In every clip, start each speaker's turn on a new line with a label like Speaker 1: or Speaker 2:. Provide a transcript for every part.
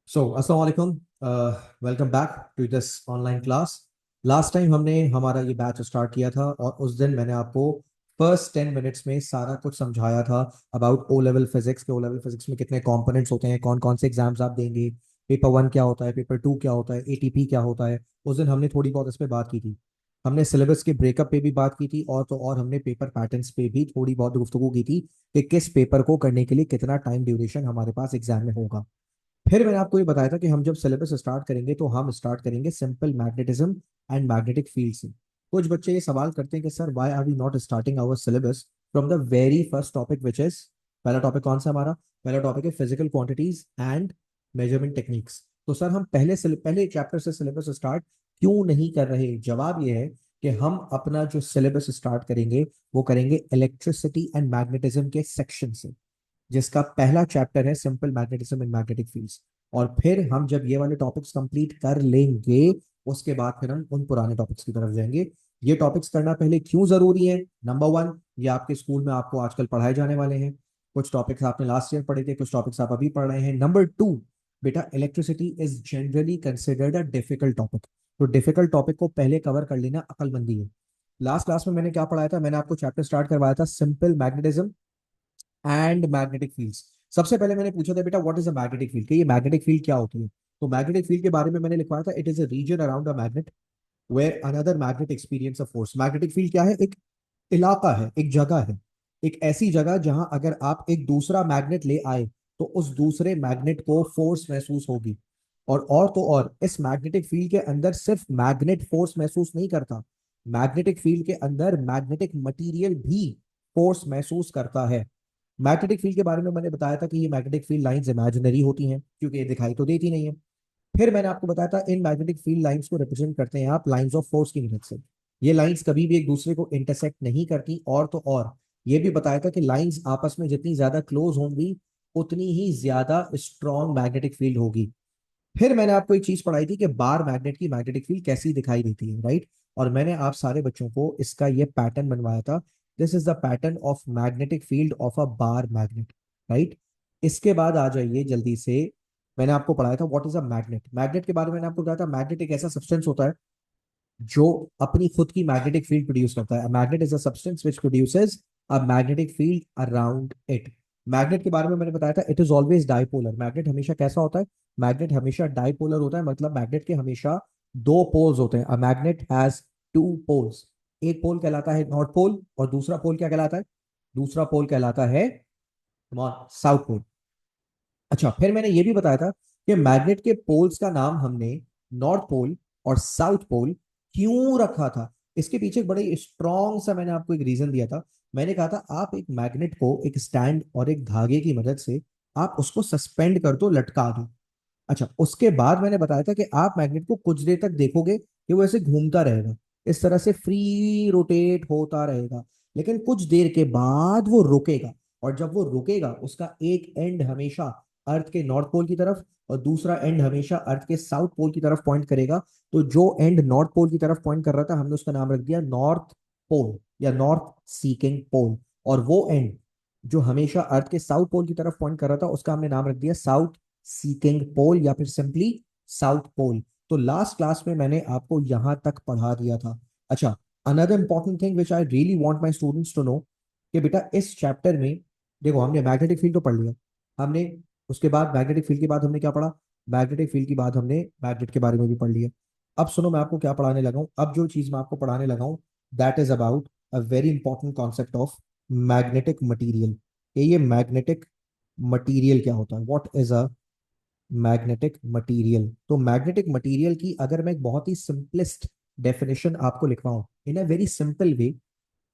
Speaker 1: सो अस्सलाम वालेकुम। Welcome back to this online class. Last time हमने हमारा ये बैच स्टार्ट किया था और उस दिन मैंने आपको फर्स्ट 10 मिनट्स में सारा कुछ समझाया था अबाउट ओ लेवल फिजिक्स के। ओ लेवल फिजिक्स में कितने कंपोनेंट्स होते हैं, कौन कौन से एग्जाम्स आप देंगे, पेपर वन क्या होता है, पेपर टू क्या होता है, एटीपी क्या होता है। उस दिन हमने थोड़ी बहुत इस पे बात की थी। हमने सिलेबस के ब्रेकअप पे भी बात की थी और तो और हमने पेपर पैटर्न्स पे भी थोड़ी बहुत गुफ्तगू की थी कि किस पेपर को करने के लिए कितना टाइम ड्यूरेशन हमारे पास एग्जाम में होगा। फिर मैंने आपको ये बताया था कि हम जब सिलेबस स्टार्ट करेंगे तो हम स्टार्ट करेंगे simple magnetism and magnetic field से। कुछ बच्चे ये सवाल करते हैं कि sir why are we not starting our syllabus from the very first topic which is. पहला टॉपिक कौन सा हमारा? पहला टॉपिक है physical quantities and measurement techniques. तो सर हम पहले चैप्टर से सिलेबस स्टार्ट क्यों नहीं कर रहे? जवाब ये है कि हम अपना जो सिलेबस स्टार्ट करेंगे वो करेंगे इलेक्ट्रिसिटी एंड मैग्नेटिज्म के सेक्शन से, जिसका पहला चैप्टर है simple magnetism and magnetic fields. और फिर हम जब ये वाले टॉपिक्स कंप्लीट कर लेंगे उसके बाद फिर हम उन पुराने टॉपिक्स की तरफ जाएंगे। ये टॉपिक्स करना पहले क्यों जरूरी है? नंबर वन, ये आपके स्कूल में आपको आजकल पढ़ाए जाने वाले हैं। कुछ टॉपिक्स आपने लास्ट ईयर पढ़े थे, कुछ टॉपिक्स आप अभी पढ़ रहे हैं। नंबर टू, बेटा electricity is generally considered a difficult topic. तो डिफिकल्ट टॉपिक को पहले कवर कर लेना अकलमंदी है। लास्ट क्लास में मैंने क्या पढ़ाया था? मैंने आपको चैप्टर स्टार्ट करवाया था simple magnetism and magnetic fields. सबसे पहले मैंने पूछा था बेटा what is a magnetic field, कि ये मैग्नेटिक फील्ड क्या होती है। तो मैग्नेटिक फील्ड के बारे में मैंने लिखवाया था, it is a region around a magnet where another magnet experience a force. Magnetic field क्या है? एक इलाका है, एक जगह है, एक ऐसी जगह जहां अगर आप एक दूसरा मैग्नेट ले आए तो उस दूसरे मैग्नेट को फोर्स महसूस होगी। और तो और इस मैग्नेटिक फील्ड के अंदर सिर्फ मैग्नेट फोर्स महसूस नहीं करता, मैग्नेटिक फील्ड के अंदर मैग्नेटिक मटेरियल भी फोर्स महसूस करता है। मैग्नेटिक फील्ड के बारे में मैंने बताया था कि ये मैग्नेटिक फील्ड लाइंस इमेजिनरी होती हैं क्योंकि ये दिखाई तो देती नहीं है। फिर मैंने आपको बताया था इन मैग्नेटिक फील्ड लाइंस को रिप्रेजेंट करते हैं आप लाइंस ऑफ फोर्स की मदद से। ये लाइंस कभी भी एक दूसरे को इंटरसेक्ट नहीं करती। और तो और ये भी बताया था कि लाइंस आपस में जितनी ज्यादा क्लोज होंगी उतनी ही ज्यादा स्ट्रॉन्ग मैग्नेटिक फील्ड होगी। फिर मैंने आपको एक चीज पढ़ाई थी कि बार मैग्नेट की मैग्नेटिक फील्ड कैसी दिखाई देती है, राइट? और मैंने आप सारे बच्चों को इसका ये पैटर्न बनवाया था। This is the pattern of magnetic field of a bar magnet, right? इसके बाद आ जाइए जल्दी से। मैंने आपको पढ़ाया था what is a magnet. Magnet के बारे में मैंने आपको बताया था मैग्नेट एक ऐसा सब्सटेंस होता है जो अपनी खुद की मैग्नेटिक फील्ड प्रोड्यूस करता है। Magnet is a substance which produces a magnetic field around it. Magnet के बारे में मैंने बताया था it is always dipolar. Magnet हमेशा कैसा होता है? मैग्नेट हमेशा डाइपोलर होता है, मतलब मैग्नेट के हमेशा दो पोल्स होते हैं। A magnet has two poles. एक पोल कहलाता है नॉर्थ पोल और दूसरा पोल क्या कहलाता है? दूसरा पोल कहलाता है साउथ पोल। अच्छा, फिर मैंने ये भी बताया था कि मैग्नेट के पोल्स का नाम हमने नॉर्थ पोल और साउथ पोल क्यों रखा था। इसके पीछे एक बड़े स्ट्रॉन्ग सा मैंने आपको एक रीजन दिया था। मैंने कहा था आप एक मैग्नेट को एक स्टैंड और एक धागे की मदद से आप उसको सस्पेंड कर दो, लटका दो। अच्छा, उसके बाद मैंने बताया था कि आप मैग्नेट को कुछ देर तक देखोगे कि वो ऐसे घूमता रहेगा, इस तरह से फ्री रोटेट होता रहेगा। लेकिन कुछ देर के बाद वो रुकेगा, और जब वो रुकेगा उसका एक एंड हमेशा अर्थ के नॉर्थ पोल की तरफ और दूसरा एंड हमेशा अर्थ के साउथ पोल की तरफ पॉइंट करेगा। तो जो एंड नॉर्थ पोल की तरफ पॉइंट कर रहा था हमने उसका नाम रख दिया नॉर्थ पोल या नॉर्थ सीकिंग पोल। और वो एंड जो हमेशा अर्थ के साउथ पोल की तरफ पॉइंट कर रहा था उसका हमने नाम रख दिया साउथ सीकिंग पोल या फिर सिंपली साउथ पोल। तो लास्ट क्लास में मैंने आपको यहां तक पढ़ा दिया था। अच्छा, another important thing which I really want my students to know कि बेटा इस चैप्टर में देखो हमने मैग्नेटिक फील्ड तो पढ़ लिया हमने। उसके बाद मैग्नेटिक फील्ड के बाद हमने क्या पढ़ा? मैग्नेटिक फील्ड के बाद हमने मैग्नेट के बारे में भी पढ़ लिया। अब सुनो मैं आपको क्या पढ़ाने लगा हूं। अब जो चीज मैं आपको पढ़ाने लगा हूं that is about a very important concept of magnetic material. ये मैग्नेटिक मटीरियल क्या होता है? What is a magnetic material? तो मैग्नेटिक मटेरियल की अगर मैं एक बहुत ही सिंपलेस्ट डेफिनेशन आपको लिखवाऊं इन अ वेरी सिंपल वे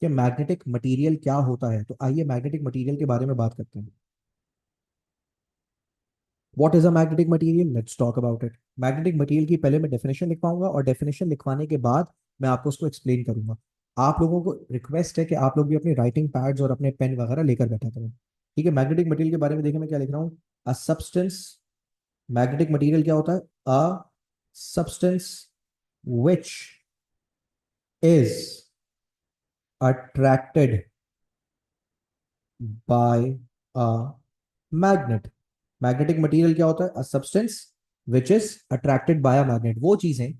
Speaker 1: कि मैग्नेटिक मटेरियल क्या होता है, तो आइए मैग्नेटिक मटेरियल के बारे में बात करते हैं। What is a magnetic material? Let's talk about it. Magnetic material की पहले मैं डेफिनेशन लिखवाऊंगा और डेफिनेशन लिखवाने के बाद मैं आपको उसको एक्सप्लेन करूंगा। आप लोगों को रिक्वेस्ट है कि आप लोग भी अपने राइटिंग पैड्स और अपने पेन वगैरह लेकर बैठा करें। ठीक है, मैग्नेटिक मटेरियल के बारे में देखिए मैं क्या लिख रहा हूँ। अ सब्सटेंस, मैग्नेटिक मटेरियल क्या होता है? A substance which is attracted by a magnet। Magnetic material क्या होता है? A substance which is attracted by a magnet. वो चीजें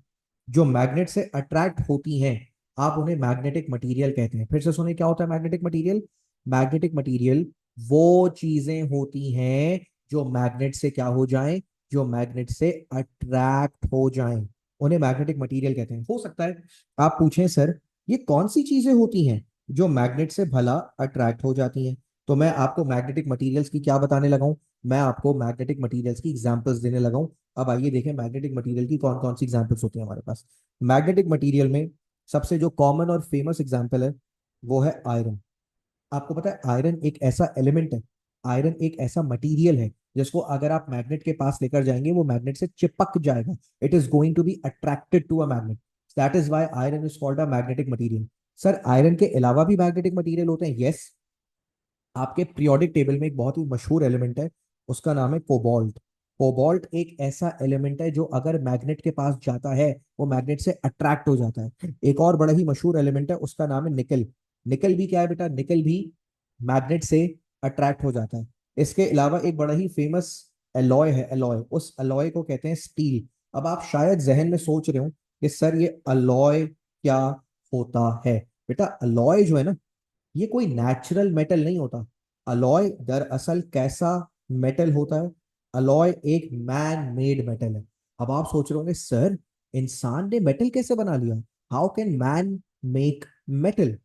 Speaker 1: जो मैग्नेट से अट्रैक्ट होती हैं, आप उन्हें मैग्नेटिक मटेरियल कहते हैं। फिर से सुनिए, क्या होता है मैग्नेटिक मटेरियल? मैग्नेटिक मटेरियल वो चीजें होती हैं जो मैग्नेट से क्या हो जाएं, जो मैग्नेट से अट्रैक्ट हो जाएं, उन्हें मैग्नेटिक मटेरियल कहते हैं। हो सकता है आप पूछें सर ये कौन सी चीजें होती हैं जो मैग्नेट से भला अट्रैक्ट हो जाती हैं? तो मैं आपको मैग्नेटिक मटेरियल्स की क्या बताने लगा हूं, मैं आपको मैग्नेटिक मटेरियल्स की एग्जांपल्स देने लगा हूं। अब आइए देखें मैग्नेटिक मटेरियल की कौन कौन सी एग्जांपल्स होती हैं हमारे पास। मैग्नेटिक मटेरियल में सबसे जो कॉमन और फेमस एग्जांपल है वो है आयरन। आपको पता है आयरन एक ऐसा एलिमेंट है, आयरन एक ऐसा मटेरियल है जिसको अगर आप मैग्नेट के पास लेकर जाएंगे वो मैग्नेट से चिपक जाएगा। It is going to be attracted to a magnet. That is why iron is called a magnetic material. Sir iron के अलावा भी मैग्नेटिक मटेरियल होते हैं, यस। आपके पीरियोडिक टेबल में एक बहुत ही मशहूर एलिमेंट है, उसका नाम है कोबाल्ट। कोबाल्ट एक ऐसा एलिमेंट है जो अगर मैग्नेट के पास जाता है वो मैग्नेट से अट्रैक्ट हो जाता है। एक और बड़ा ही मशहूर एलिमेंट है, उसका नाम है निकल। निकल भी क्या है बेटा? निकल भी मैग्नेट से अट्रैक्ट हो जाता है। इसके अलावा एक बड़ा ही फेमस एलॉय है, एलॉय, उस एलॉय को कहते हैं स्टील। अब आप शायद जहन में सोच रहे हो कि सर ये अलॉय क्या होता है? बेटा अलॉय जो है ना, ये कोई नेचुरल मेटल नहीं होता। अलॉय दरअसल कैसा मेटल होता है? अलॉय एक मैन मेड मेटल है। अब आप सोच रहे होंगे सर इंसान ने मेटल कैसे बना लिया, how can man make metal?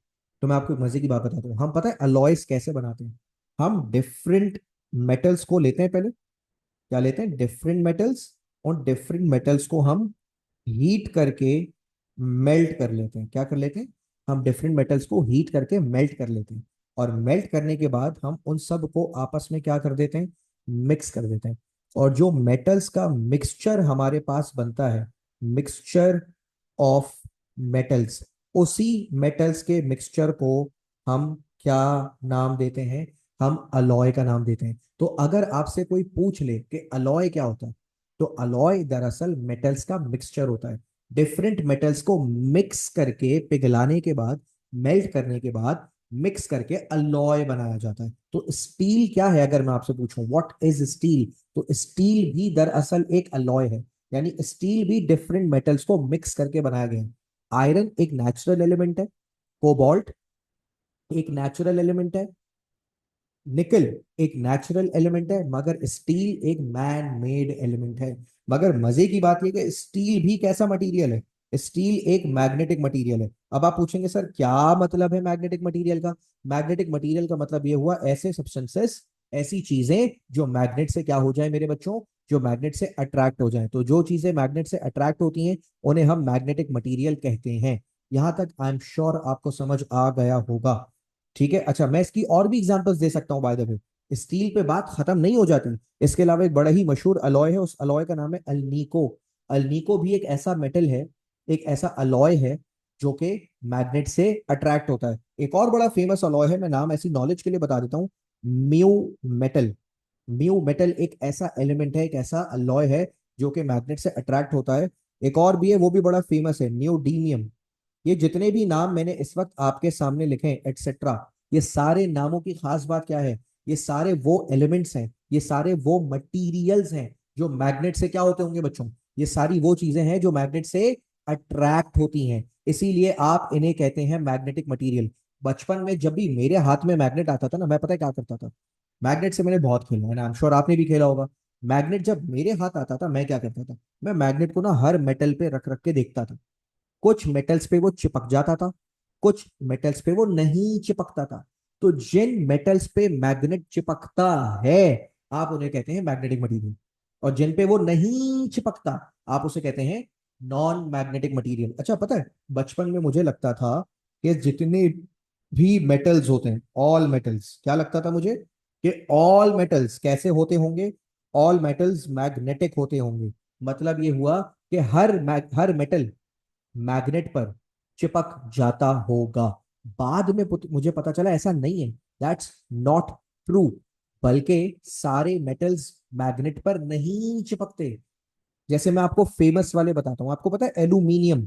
Speaker 1: तो मैं आपको एक मजे की बात बताता हूँ। हम पता है अलॉयस कैसे बनाते हैं? हम डिफरेंट मेटल्स को लेते हैं, पहले क्या लेते हैं? Different metals. और डिफरेंट मेटल्स को हम हीट करके मेल्ट कर लेते हैं। क्या कर लेते हैं? हम डिफरेंट मेटल्स को हीट करके मेल्ट कर लेते हैं। और मेल्ट करने के बाद हम उन सब को आपस में क्या कर देते हैं? मिक्स कर देते हैं। और जो मेटल्स का मिक्सचर हमारे पास बनता है, मिक्सचर ऑफ मेटल्स, उसी मेटल्स के मिक्सचर को हम क्या नाम देते हैं? हम अलॉय का नाम देते हैं। तो अगर आपसे कोई पूछ ले कि अलॉय क्या होता है, तो अलॉय दरअसल मेटल्स का मिक्सचर होता है। डिफरेंट मेटल्स को मिक्स करके पिघलाने के बाद, मेल्ट करने के बाद, मिक्स करके अलॉय बनाया जाता है। तो स्टील क्या है? अगर मैं आपसे पूछूं व्हाट इज स्टील, तो स्टील भी दरअसल एक अलॉय है। यानी स्टील भी डिफरेंट मेटल्स को मिक्स करके बनाया गया है। आयरन एक नेचुरल एलिमेंट है, कोबाल्ट एक नेचुरल एलिमेंट है, निकल एक नेचुरल एलिमेंट है, मगर स्टील एक मैन मेड एलिमेंट है। मगर मजे की बात यह कि स्टील भी कैसा मटेरियल है? स्टील एक मैग्नेटिक मटेरियल है। अब आप पूछेंगे सर क्या मतलब है मैग्नेटिक मटेरियल का? मैग्नेटिक मटेरियल का मतलब ये हुआ ऐसे सब्सटेंसेस, ऐसी चीजें जो मैग्नेट से क्या हो जाए मेरे बच्चों, जो मैग्नेट से अट्रैक्ट हो जाए। तो जो चीजें मैग्नेट से अट्रैक्ट होती हैं उन्हें हम मैग्नेटिक मटेरियल कहते हैं। यहां तक आई एम श्योर आपको समझ आ गया होगा। ठीक है, अच्छा मैं इसकी और भी एग्जांपल्स दे सकता हूँ बाय द वे। स्टील पे बात खत्म नहीं हो जाती। इसके अलावा एक बड़ा ही मशहूर अलॉय है, उस अलॉय का नाम है अल्नीको। अल्नीको भी एक ऐसा मेटल है, एक ऐसा अलॉय है जो कि मैग्नेट से अट्रैक्ट होता है। एक और बड़ा फेमस अलॉय है, मैं नाम ऐसी नॉलेज के लिए बता देता हूँ, म्यू मेटल। म्यू मेटल एक ऐसा एलिमेंट है, एक ऐसा अलॉय है जो कि मैग्नेट से अट्रैक्ट होता है। एक और भी है, वो भी बड़ा फेमस है, न्यूडीमियम। ये जितने भी नाम मैंने इस वक्त आपके सामने लिखे हैं एटसेट्रा, ये सारे नामों की खास बात क्या है? ये सारे वो एलिमेंट्स हैं, ये सारे वो मटीरियल्स हैं जो मैग्नेट से क्या होते होंगे बच्चों? ये सारी वो चीजें हैं जो मैग्नेट से अट्रैक्ट होती हैं, इसीलिए आप इन्हें कहते हैं मैग्नेटिक मटीरियल। बचपन में जब भी मेरे हाथ में मैग्नेट आता था ना, मैं पता है क्या करता था? मैग्नेट से मैंने बहुत खेला है ना, आई एम श्योर आपने भी खेला होगा। मैग्नेट जब मेरे हाथ आता था मैं क्या करता था? मैं मैग्नेट को ना हर मेटल पे रख रख के देखता था। कुछ मेटल्स पे वो चिपक जाता था, कुछ मेटल्स पे वो नहीं चिपकता था। तो जिन मेटल्स पे मैग्नेट चिपकता है आप उन्हें कहते हैं मैग्नेटिक मटेरियल, और जिन पे वो नहीं चिपकता आप उसे कहते हैं नॉन मैग्नेटिक मटेरियल। अच्छा पता है बचपन में मुझे लगता था कि जितने भी मेटल्स होते हैं, ऑल मेटल्स, क्या लगता था मुझे कि ऑल मेटल्स कैसे होते होंगे? ऑल मेटल्स मैग्नेटिक होते होंगे। मतलब ये हुआ कि हर मेटल मैग्नेट पर चिपक जाता होगा। बाद में मुझे पता चला ऐसा नहीं है, दैट्स नॉट ट्रू। बल्कि सारे मेटल्स मैग्नेट पर नहीं चिपकते। जैसे मैं आपको फेमस वाले बताता हूं, आपको पता है एल्यूमिनियम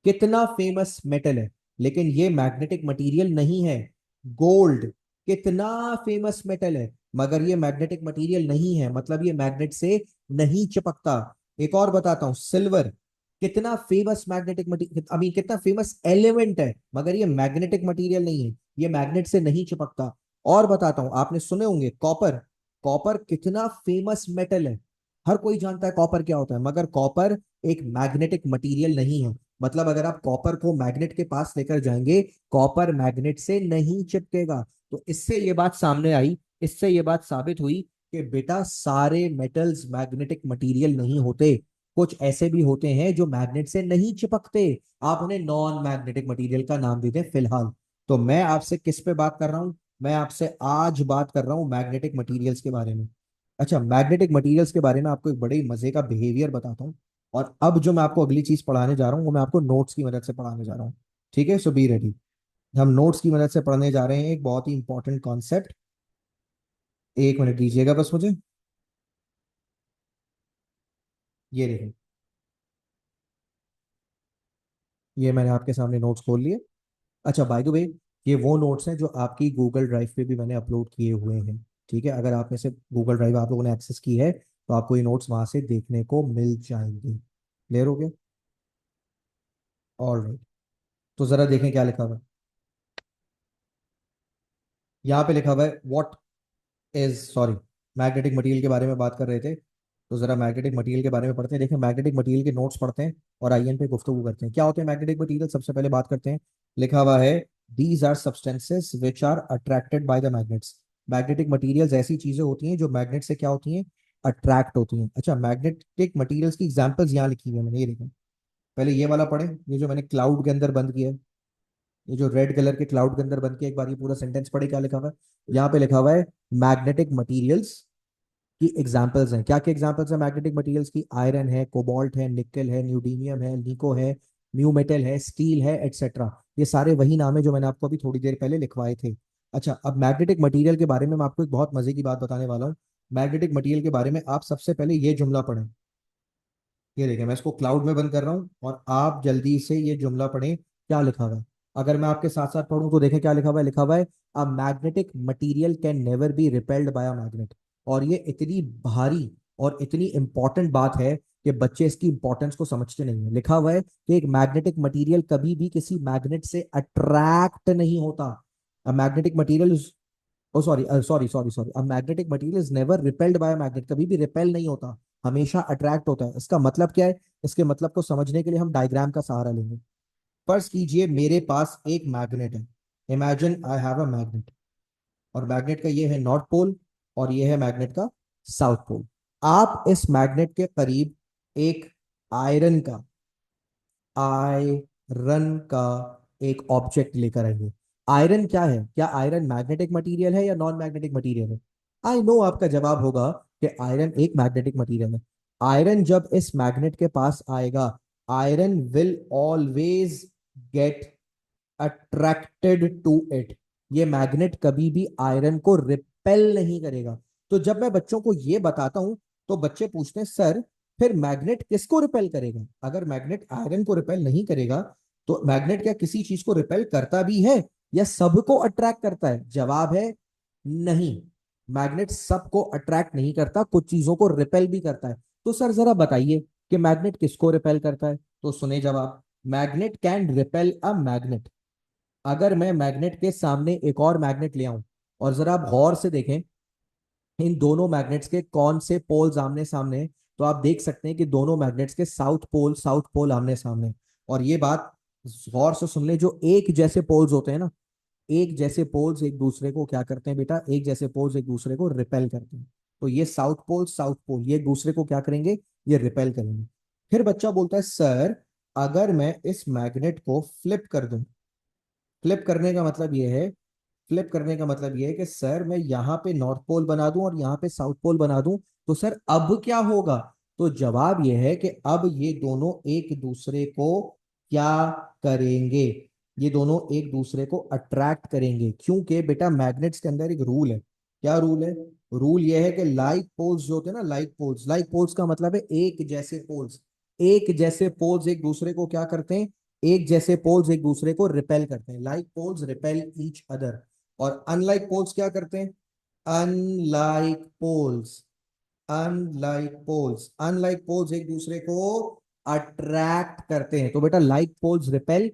Speaker 1: कितना फेमस मेटल है, लेकिन ये मैग्नेटिक मटेरियल नहीं है। गोल्ड कितना फेमस मेटल है, मगर ये मैग्नेटिक मटेरियल नहीं है, मतलब ये मैग्नेट से नहीं चिपकता। एक और बताता हूँ, सिल्वर कितना famous magnetic material, I mean कितना फेमस एलिमेंट है, मगर ये मैग्नेटिक मटेरियल नहीं है, ये मैग्नेट से नहीं चिपकता। और बताता हूं, आपने सुने होंगे कॉपर, कॉपर कितना फेमस मेटल है, हर कोई जानता है कॉपर क्या होता है, मगर कॉपर एक मैग्नेटिक मटेरियल नहीं है। मतलब अगर आप कॉपर को मैग्नेट के पास लेकर जाएंगे, कॉपर मैग्नेट से नहीं चिपकेगा। तो इससे ये बात सामने आई, इससे ये बात साबित हुई कि बेटा सारे मेटल्स मैग्नेटिक मटेरियल नहीं होते, कुछ ऐसे भी होते हैं जो मैग्नेट से नहीं चिपकते, आप उन्हें नॉन मैग्नेटिक मटेरियल का नाम देते हैं फिलहाल। तो मैं आपसे किस पे बात कर रहा हूं, मैं आपसे आज बात कर रहा हूं मैग्नेटिक मटेरियल्स के बारे में। अच्छा, मैग्नेटिक मटेरियल्स के बारे में आपको एक बड़े ही मजे का बिहेवियर बताता हूँ। और अब जो मैं आपको अगली चीज पढ़ाने जा रहा हूँ वो मैं आपको नोट्स की मदद से पढ़ाने जा रहा हूँ। ठीक है, सो बी रेडी। हम नोट्स की मदद से पढ़ने जा रहे हैं एक बहुत ही इंपॉर्टेंट कॉन्सेप्ट। एक मिनट दीजिएगा बस मुझे। ये देखें, ये मैंने आपके सामने नोट्स खोल लिए। अच्छा, बाय द वे, ये वो नोट्स हैं जो आपकी गूगल ड्राइव पे भी मैंने अपलोड किए हुए हैं। ठीक है, अगर आप में से गूगल ड्राइव आप लोगों ने एक्सेस की है तो आपको ये नोट्स वहां से देखने को मिल जाएंगे। क्लियर हो गया? All right. तो जरा देखें क्या लिखा हुआ है। यहाँ पे लिखा हुआ है what is, sorry, magnetic material के बारे में बात कर रहे थे, तो जरा मैग्नेटिक मटेरियल के बारे में पढ़ते हैं। देखिए, मैग्नेटिक मटेरियल के नोट्स पढ़ते हैं और आईएन पे गुफ्तगू करते हैं। क्या होते हैं मैग्नेटिक मटेरियल, सबसे पहले बात करते हैं। लिखा हुआ है these are substances which are attracted by the magnets. Magnetic materials ऐसी चीजें होती हैं जो मैग्नेट से क्या होती हैं, अट्रैक्ट होती हैं। अच्छा, मैग्नेटिक मटेरियल्स की एग्जांपल्स यहाँ लिखी हुई है, मैंने ये देखा। पहले ये वाला पढ़ें, ये जो मैंने क्लाउड के अंदर बंद किया है, ये जो रेड कलर के क्लाउड के अंदर बन के, एक बार ये पूरा सेंटेंस पढ़े क्या लिखा हुआ है। यहाँ पे लिखा हुआ है मैग्नेटिक मटेरियल्स की एग्जांपल्स हैं। क्या क्या एग्जांपल्स हैं मैग्नेटिक मटेरियल्स की? आयरन है, कोबाल्ट है, निकल है, न्यूडीनियम है, निको है, म्यू मेटल है, स्टील है, एटसेट्रा। ये सारे वही नाम है जो मैंने आपको अभी थोड़ी देर पहले लिखवाए थे। अच्छा, अब मैग्नेटिक मटेरियल के बारे में मैं आपको एक बहुत मजे की बात बताने वाला हूँ। मैग्नेटिक मटेरियल के बारे में आप सबसे पहले ये जुमला पढ़ें। ये देखिए, मैं इसको क्लाउड में बंद कर रहा हूँ और आप जल्दी से ये जुमला पढ़ें क्या लिखा हुआ है। अगर मैं आपके साथ साथ पढ़ूं तो देखें क्या लिखा हुआ है। लिखा हुआ है अ magnetic material can never be repelled by a magnet. और ये इतनी भारी और इतनी इंपॉर्टेंट बात है कि बच्चे इसकी इंपॉर्टेंस को समझते नहीं है। लिखा हुआ है कि एक मैग्नेटिक मटीरियल कभी भी किसी मैग्नेट से अट्रैक्ट नहीं होता। A magnetic material, oh sorry sorry sorry sorry, a magnetic material is never repelled by magnet. कभी भी रिपेल नहीं होता, हमेशा अट्रैक्ट होता है। इसका मतलब क्या है? इसके मतलब को समझने के लिए हम डायग्राम का सहारा लेंगे। फर्ज कीजिए मेरे पास एक मैग्नेट है। Imagine I have a magnet, और मैग्नेट का ये है नॉर्थ पोल और ये है मैग्नेट का साउथ पोल। आप इस मैग्नेट के करीब एक आयरन का आयरन का एक ऑब्जेक्ट लेकर आएंगे। आयरन क्या है? क्या आयरन मैग्नेटिक मटेरियल है या नॉन मैग्नेटिक मटेरियल है? आई नो आपका जवाब होगा कि आयरन एक मैग्नेटिक मटेरियल है। आयरन जब इस मैग्नेट के पास आएगा, iron will always get attracted to it. ये मैग्नेट कभी भी आयरन को रिपेल नहीं करेगा। तो जब मैं बच्चों को ये बताता हूं तो बच्चे पूछते हैं सर, फिर मैग्नेट किसको रिपेल करेगा? अगर मैग्नेट आयरन को रिपेल नहीं करेगा तो मैग्नेट क्या किसी चीज को रिपेल करता भी है या सबको अट्रैक्ट करता है? जवाब है नहीं, मैग्नेट सबको अट्रैक्ट नहीं करता, कुछ चीजों को रिपेल भी करता है। तो सर जरा बताइए कि मैग्नेट किसको रिपेल करता है? तो सुने जवाब, magnet can repel a magnet. अगर मैं मैग्नेट के सामने एक और मैग्नेट ले आऊं और जरा आप गौर से देखें इन दोनों मैग्नेट्स के कौन से पोल्स आमने सामने हैं, तो आप देख सकते हैं कि दोनों मैग्नेट्स के साउथ पोल आमने सामने हैं। और ये बात गौर से सुन ले, जो एक जैसे पोल्स होते हैं ना, एक जैसे पोल्स एक दूसरे को क्या करते हैं बेटा, एक जैसे पोल्स एक दूसरे को रिपेल करते हैं। तो ये साउथ पोल ये एक दूसरे को क्या करेंगे, ये रिपेल करेंगे। फिर बच्चा बोलता है सर, अगर मैं इस मैग्नेट को फ्लिप कर दूं, फ्लिप करने का मतलब ये है, फ्लिप करने का मतलब ये है कि सर मैं यहाँ पे नॉर्थ पोल बना दूं और यहाँ पे साउथ पोल बना दूं, तो सर अब क्या होगा? तो जवाब ये है कि अब ये दोनों एक दूसरे को क्या करेंगे, ये दोनों एक दूसरे को अट्रैक्ट करेंगे। क्योंकि बेटा मैग्नेट्स के अंदर एक रूल है। क्या रूल है? रूल ये है कि लाइक पोल्स जो होते हैं ना, लाइक पोल्स का मतलब है एक जैसे पोल्स, एक जैसे पोल्स एक दूसरे को क्या करते हैं, एक जैसे पोल्स एक दूसरे को रिपेल करते हैं। Like poles repel each other. और अनलाइक पोल्स क्या करते हैं? अनलाइक पोल्स, अनलाइक पोल्स एक दूसरे को अट्रैक्ट करते हैं। तो बेटा like poles repel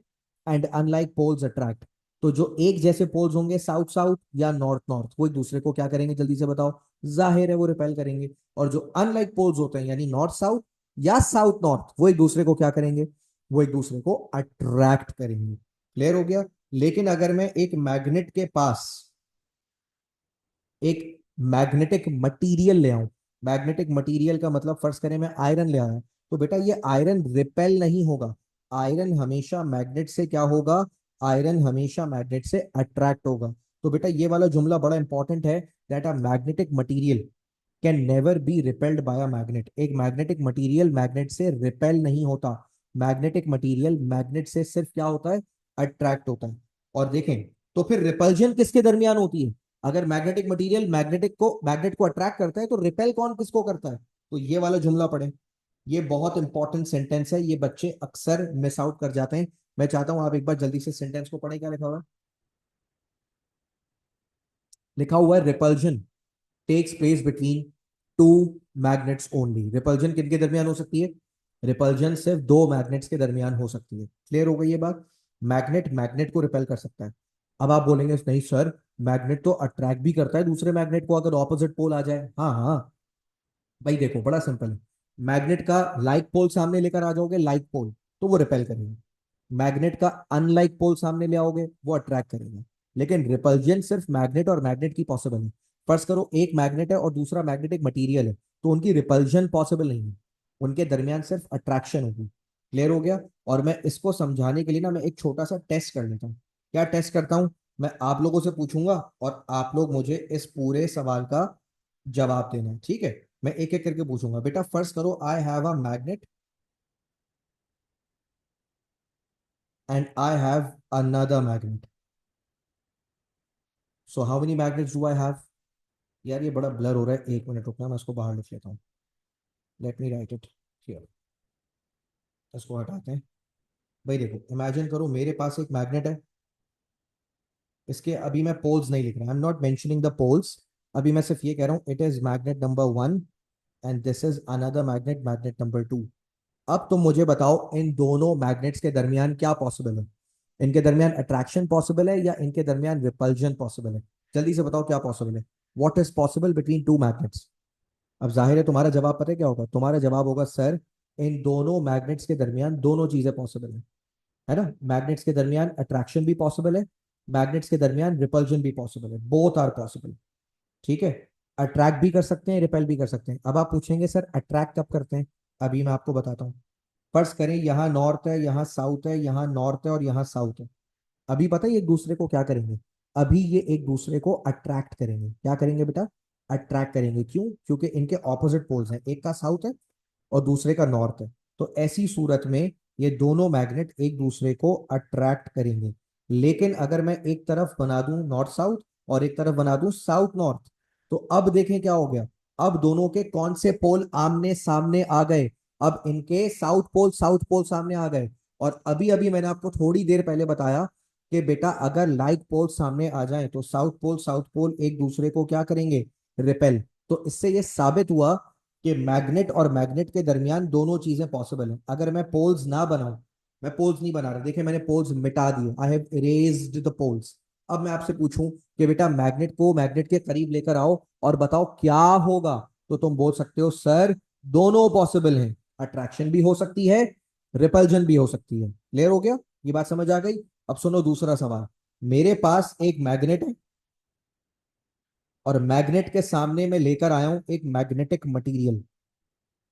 Speaker 1: and unlike poles attract. तो जो एक जैसे पोल्स होंगे साउथ साउथ या नॉर्थ नॉर्थ, वो एक दूसरे को क्या करेंगे? जल्दी से बताओ। जाहिर है वो रिपेल करेंगे। और जो अनलाइक पोल्स होते हैं यानी नॉर्थ साउथ या साउथ नॉर्थ, वो एक दूसरे को क्या करेंगे? वो एक दूसरे को अट्रैक्ट करेंगे। क्लियर हो गया? लेकिन अगर मैं एक मैग्नेट के पास एक मैग्नेटिक मटेरियल ले आऊं, मैग्नेटिक मटेरियल का मतलब फर्ज करें मैं आयरन ले आया, तो बेटा ये आयरन रिपेल नहीं होगा। आयरन हमेशा मैग्नेट से क्या होगा? आयरन हमेशा मैग्नेट से अट्रैक्ट होगा। तो बेटा ये वाला जुमला बड़ा इंपॉर्टेंट है, that a magnetic material can never be repelled by a magnet. एक मैग्नेटिक मटेरियल मैग्नेट से रिपेल नहीं होता। मैग्नेटिक मटेरियल मैग्नेट से सिर्फ क्या होता है? अट्रैक्ट होता है। और देखें, तो फिर रिपल्जन किसके दरमियान होती है? अगर मैग्नेटिक मटेरियल मैग्नेट को अट्रैक्ट करता है, तो रिपेल कौन किसको करता है? तो ये वाला जुमला पढ़े। ये बहुत इंपॉर्टेंट सेंटेंस है, ये बच्चे अक्सर मिस आउट कर जाते हैं। मैं चाहता हूं आप एक बार जल्दी से सेंटेंस को पढ़ें। क्या लिखा हुआ है? लिखा हुआ है repulsion takes place between two magnets only. Repulsion किनके दरमियान हो सकती है? रिपल्जन सिर्फ दो मैग्नेट्स के दरमियान हो सकती है। क्लियर हो गई ये बात? मैग्नेट मैग्नेट को रिपेल कर सकता है। अब आप बोलेंगे नहीं सर, मैग्नेट तो अट्रैक्ट भी करता है दूसरे मैग्नेट को अगर ऑपोजिट पोल आ जाए। हाँ हाँ भाई, देखो बड़ा सिंपल है। मैग्नेट का लाइक पोल सामने लेकर आ जाओगे, लाइक पोल, तो वो रिपेल करेंगे। मैग्नेट का अनलाइक पोल सामने ले आओगे, वो अट्रैक्ट करेगा। लेकिन रिपल्जन सिर्फ मैग्नेट और मैग्नेट की पॉसिबल है। फर्ज करो एक मैग्नेट है और दूसरा मैग्नेटिक मटीरियल है, तो उनकी रिपल्जन पॉसिबल नहीं है। उनके दरमियान सिर्फ अट्रैक्शन होगी। क्लियर हो गया? और मैं इसको समझाने के लिए ना मैं एक छोटा सा टेस्ट कर लेता हूँ। क्या टेस्ट करता हूँ? मैं आप लोगों से पूछूंगा और आप लोग मुझे इस पूरे सवाल का जवाब देना है, ठीक है? मैं एक एक करके पूछूंगा। बेटा फर्स्ट करो, I have a magnet and I have another magnet, so how many magnets do I have? यार ये बड़ा ब्लर हो रहा है, एक मिनट रुकना, मैं इसको बाहर लिख लेता हूँ। Let me right it here. इसको हटाते हैं। भाई देखो, इमेजिन करो मेरे पास एक मैग्नेट है। इसके अभी मैं पोल्स नहीं लिख रहा, I am not mentioning the poles. अभी मैं सिर्फ ये कह रहा हूँ it is magnet number 1 and this is another magnet, magnet number 2। अब तुम मुझे बताओ इन दोनों मैग्नेट्स के दरमियान क्या पॉसिबल है? इनके दरमियान अट्रैक्शन पॉसिबल है या इनके दरमियान रिपल्जन पॉसिबल है? जल्दी से बताओ क्या पॉसिबल है? What is possible between two magnets? अब जाहिर है तुम्हारा जवाब पता है क्या होगा? तुम्हारा जवाब होगा सर, इन दोनों मैग्नेट्स के दरमियान दोनों चीजें पॉसिबल है ना? मैग्नेट्स के दरमियान अट्रैक्शन भी पॉसिबल है, मैग्नेट्स के दरमियान रिपल्जन भी पॉसिबल है, बोथ आर पॉसिबल। ठीक है? अट्रैक्ट भी कर सकते हैं, रिपेल भी कर सकते हैं। अब आप पूछेंगे सर अट्रैक्ट कब करते हैं? अभी मैं आपको बताता हूँ। फर्ज करें यहाँ नॉर्थ है, यहाँ साउथ है, यहाँ नॉर्थ है और यहाँ साउथ है। अभी पता है ये एक दूसरे को क्या करेंगे? अभी ये एक दूसरे को अट्रैक्ट करेंगे। क्या करेंगे बेटा? अट्रैक्ट करेंगे। क्यों? क्योंकि इनके ऑपोजिट पोल्स हैं, एक का साउथ है और दूसरे का नॉर्थ है। तो ऐसी सूरत में ये दोनों मैग्नेट एक दूसरे को अट्रैक्ट करेंगे। लेकिन अगर मैं एक तरफ बना दूं नॉर्थ साउथ और एक तरफ बना दूं साउथ नॉर्थ, तो अब देखें क्या हो गया। अब दोनों के कौन से पोल आमने सामने आ गए? अब इनके साउथ पोल सामने आ गए। और अभी अभी मैंने आपको थोड़ी देर पहले बताया कि बेटा अगर लाइक पोल सामने आ जाए तो साउथ पोल एक दूसरे को क्या करेंगे? रिपेल। तो इससे ये साबित हुआ कि मैग्नेट और मैग्नेट के दरमियान दोनों चीजें पॉसिबल हैं। अगर मैं पोल्स ना बनाऊं, मैं पोल्स नहीं बना रहा, देखिए मैंने पोल्स मिटा दिए, I have erased the poles. अब मैं आपसे पूछूं कि बेटा मैग्नेट को मैग्नेट के करीब लेकर आओ और बताओ क्या होगा, तो तुम बोल सकते हो सर दोनों पॉसिबल हैं, अट्रैक्शन भी हो सकती है, रिपल्जन भी हो सकती है। क्लियर हो गया? ये बात समझ आ गई? अब सुनो दूसरा सवाल। मेरे पास एक मैग्नेट है और मैग्नेट के सामने मैं लेकर आया हूं एक मैग्नेटिक मटेरियल।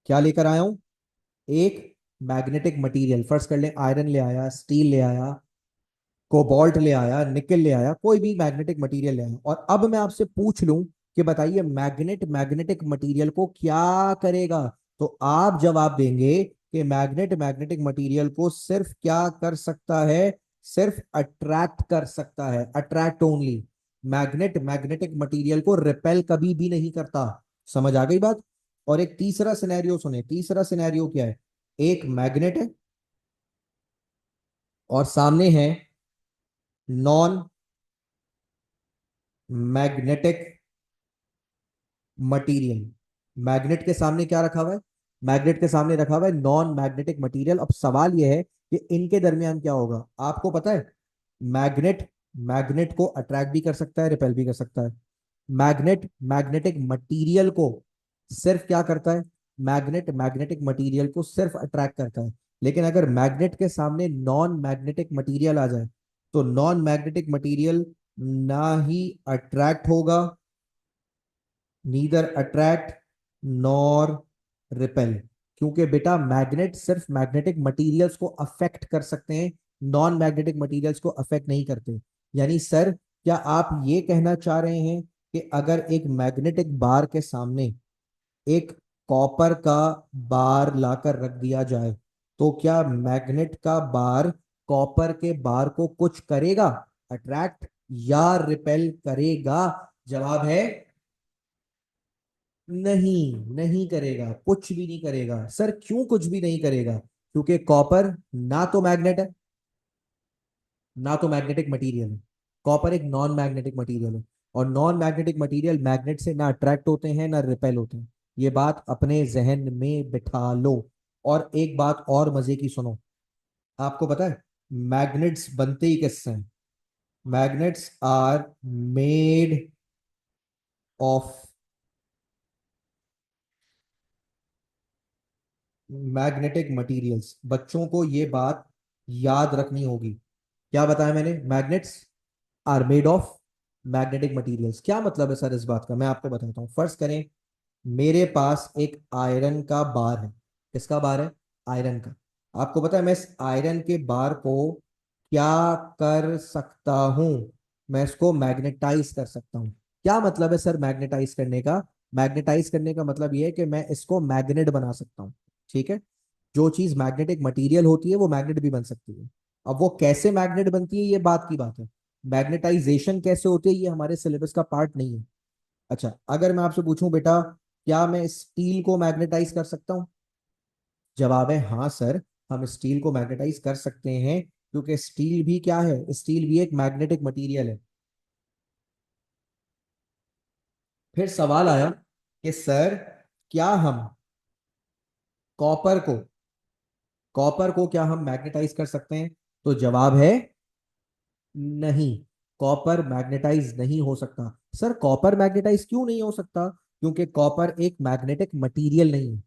Speaker 1: क्या लेकर आया हूं? एक मैग्नेटिक मटेरियल। फर्स्ट कर लें आयरन ले आया, स्टील ले आया, कोबाल्ट ले आया, निकल ले आया, कोई भी मैग्नेटिक मटेरियल ले आया। और अब मैं आपसे पूछ लूं कि बताइए मैग्नेट मैग्नेटिक मटेरियल को क्या करेगा? तो आप जवाब देंगे कि मैग्नेट मैग्नेटिक मटेरियल को सिर्फ क्या कर सकता है? सिर्फ अट्रैक्ट कर सकता है, attract only. Magnet magnetic material को रिपेल कभी भी नहीं करता। समझ आ गई बात? और एक तीसरा सिनेरियो सुने। तीसरा सिनेरियो क्या है? एक मैग्नेट है और सामने है नॉन मैग्नेटिक मटीरियल। मैग्नेट के सामने क्या रखा हुआ है? मैग्नेट के सामने रखा हुआ है नॉन मैग्नेटिक मटीरियल। अब सवाल यह है कि इनके दरमियान क्या होगा। आपको पता है मैग्नेट मैग्नेट को अट्रैक्ट भी कर सकता है, रिपेल भी कर सकता है। मैग्नेट मैग्नेटिक मटीरियल को सिर्फ क्या करता है? मैग्नेट मैग्नेटिक मटीरियल को सिर्फ अट्रैक्ट करता है। लेकिन अगर मैग्नेट के सामने नॉन मैग्नेटिक मटीरियल आ जाए तो नॉन मैग्नेटिक मटीरियल ना ही अट्रैक्ट होगा, नीदर अट्रैक्ट नॉर रिपेल। क्योंकि बेटा मैग्नेट सिर्फ मैग्नेटिक मटेरियल्स को अफेक्ट कर सकते हैं, नॉन मैग्नेटिक मटेरियल्स को अफेक्ट नहीं करते। यानी सर क्या आप ये कहना चाह रहे हैं कि अगर एक मैग्नेटिक बार के सामने एक कॉपर का बार लाकर रख दिया जाए तो क्या मैग्नेट का बार कॉपर के बार को कुछ करेगा, अट्रैक्ट या रिपेल करेगा? जवाब है नहीं, नहीं करेगा, कुछ भी नहीं करेगा। सर क्यों कुछ भी नहीं करेगा? क्योंकि कॉपर ना तो मैग्नेट है, ना तो मैग्नेटिक मटेरियल है। कॉपर एक नॉन मैग्नेटिक मटेरियल है, और नॉन मैग्नेटिक मटेरियल मैग्नेट से ना अट्रैक्ट होते हैं ना रिपेल होते हैं। ये बात अपने जहन में बिठा लो। और एक बात और मजे की सुनो। आपको पता है मैग्नेट्स बनते ही किससे हैं? Magnets are made of magnetic materials. बच्चों को ये बात याद रखनी होगी। क्या बताया मैंने? Magnets are made of magnetic materials. क्या मतलब है सर इस बात का? मैं आपको बताता हूँ। फर्ज करें मेरे पास एक आयरन का बार है। किसका बार है? आयरन का। आपको पता है मैं इस आयरन के बार को क्या कर सकता हूं? मैं इसको मैग्नेटाइज कर सकता हूं। क्या मतलब है सर मैग्नेटाइज करने का? मैग्नेटाइज करने का मतलब यह है कि मैं इसको मैग्नेट बना सकता हूं। ठीक है। जो चीज मैग्नेटिक मटेरियल होती है वो मैग्नेट भी बन सकती है। अब वो कैसे मैग्नेट बनती है ये बात की बात है। मैग्नेटाइजेशन कैसे होती है ये हमारे सिलेबस का पार्ट नहीं है। अच्छा अगर मैं आपसे पूछूं बेटा क्या मैं स्टील को मैग्नेटाइज कर सकता हूं? जवाब है हाँ सर, हम स्टील को मैग्नेटाइज कर सकते हैं। क्योंकि स्टील भी क्या है? स्टील भी एक मैग्नेटिक मटेरियल है। फिर सवाल आया कि सर क्या हम कॉपर को कॉपर को क्या हम मैग्नेटाइज कर सकते हैं? तो जवाब है नहीं। कॉपर मैग्नेटाइज नहीं हो सकता। सर कॉपर मैग्नेटाइज क्यों नहीं हो सकता? क्योंकि कॉपर एक मैग्नेटिक मटेरियल नहीं है।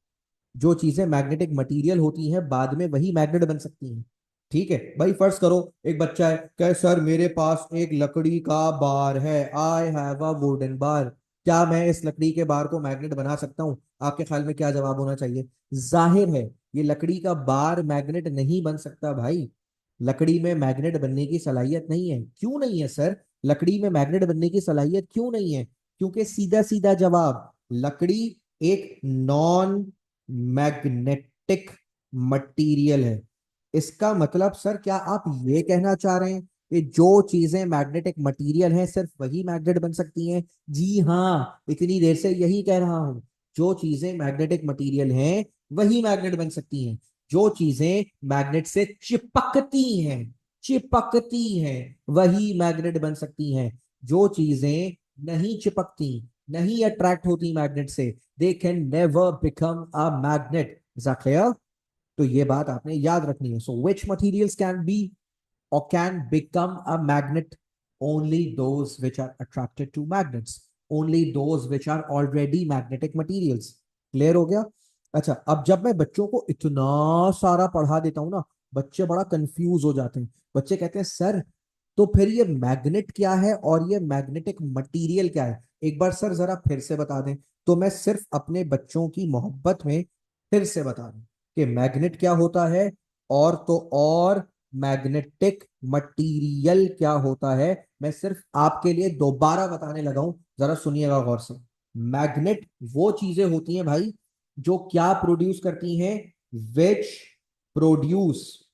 Speaker 1: जो चीजें मैग्नेटिक मटेरियल होती हैं बाद में वही मैग्नेट बन सकती हैं। ठीक है भाई। फर्ज करो एक बच्चा है कहे सर मेरे पास एक लकड़ी का बार है, आई हैव अ वुडन बार, क्या मैं इस लकड़ी के बार को मैग्नेट बना सकता हूं? आपके ख्याल में क्या जवाब होना चाहिए? जाहिर है ये लकड़ी का बार मैग्नेट नहीं बन सकता भाई। लकड़ी में मैग्नेट बनने की सलाहियत नहीं है। क्यों नहीं है सर? लकड़ी में मैग्नेट बनने की सलाहियत क्यों नहीं है? क्योंकि सीधा सीधा जवाब, लकड़ी एक नॉन मैग्नेटिक मटीरियल है। इसका मतलब सर क्या आप ये कहना चाह रहे हैं कि जो चीजें मैग्नेटिक मटीरियल हैं सिर्फ वही मैग्नेट बन सकती हैं? जी हाँ, इतनी देर से यही कह रहा हूं। जो चीजें मैग्नेटिक मटीरियल हैं वही मैग्नेट बन सकती हैं। जो चीजें मैग्नेट से चिपकती हैं वही मैग्नेट बन सकती हैं। जो चीजें नहीं चिपकती, नहीं अट्रैक्ट होती मैग्नेट से, they can never become a magnet. Is that clear? तो ये बात आपने याद रखनी है। So which materials can be or can become a magnet? Only those which are attracted to magnets, only those which are already magnetic materials. Clear हो गया? अच्छा अब जब मैं बच्चों को इतना सारा पढ़ा देता हूं ना, बच्चे बड़ा कंफ्यूज हो जाते हैं। बच्चे कहते हैं सर तो फिर ये मैग्नेट क्या है और ये मैग्नेटिक मटेरियल क्या है? एक बार सर जरा फिर से बता दें तो मैं सिर्फ अपने बच्चों की मोहब्बत में फिर से बता दूं कि मैग्नेट क्या होता है, और तो और मैग्नेटिक मटेरियल क्या होता है। मैं सिर्फ आपके लिए दोबारा बताने लगा हूं, जरा सुनिएगा गौर से। मैग्नेट वो चीजें होती हैं भाई जो क्या प्रोड्यूस करती हैं? Which produce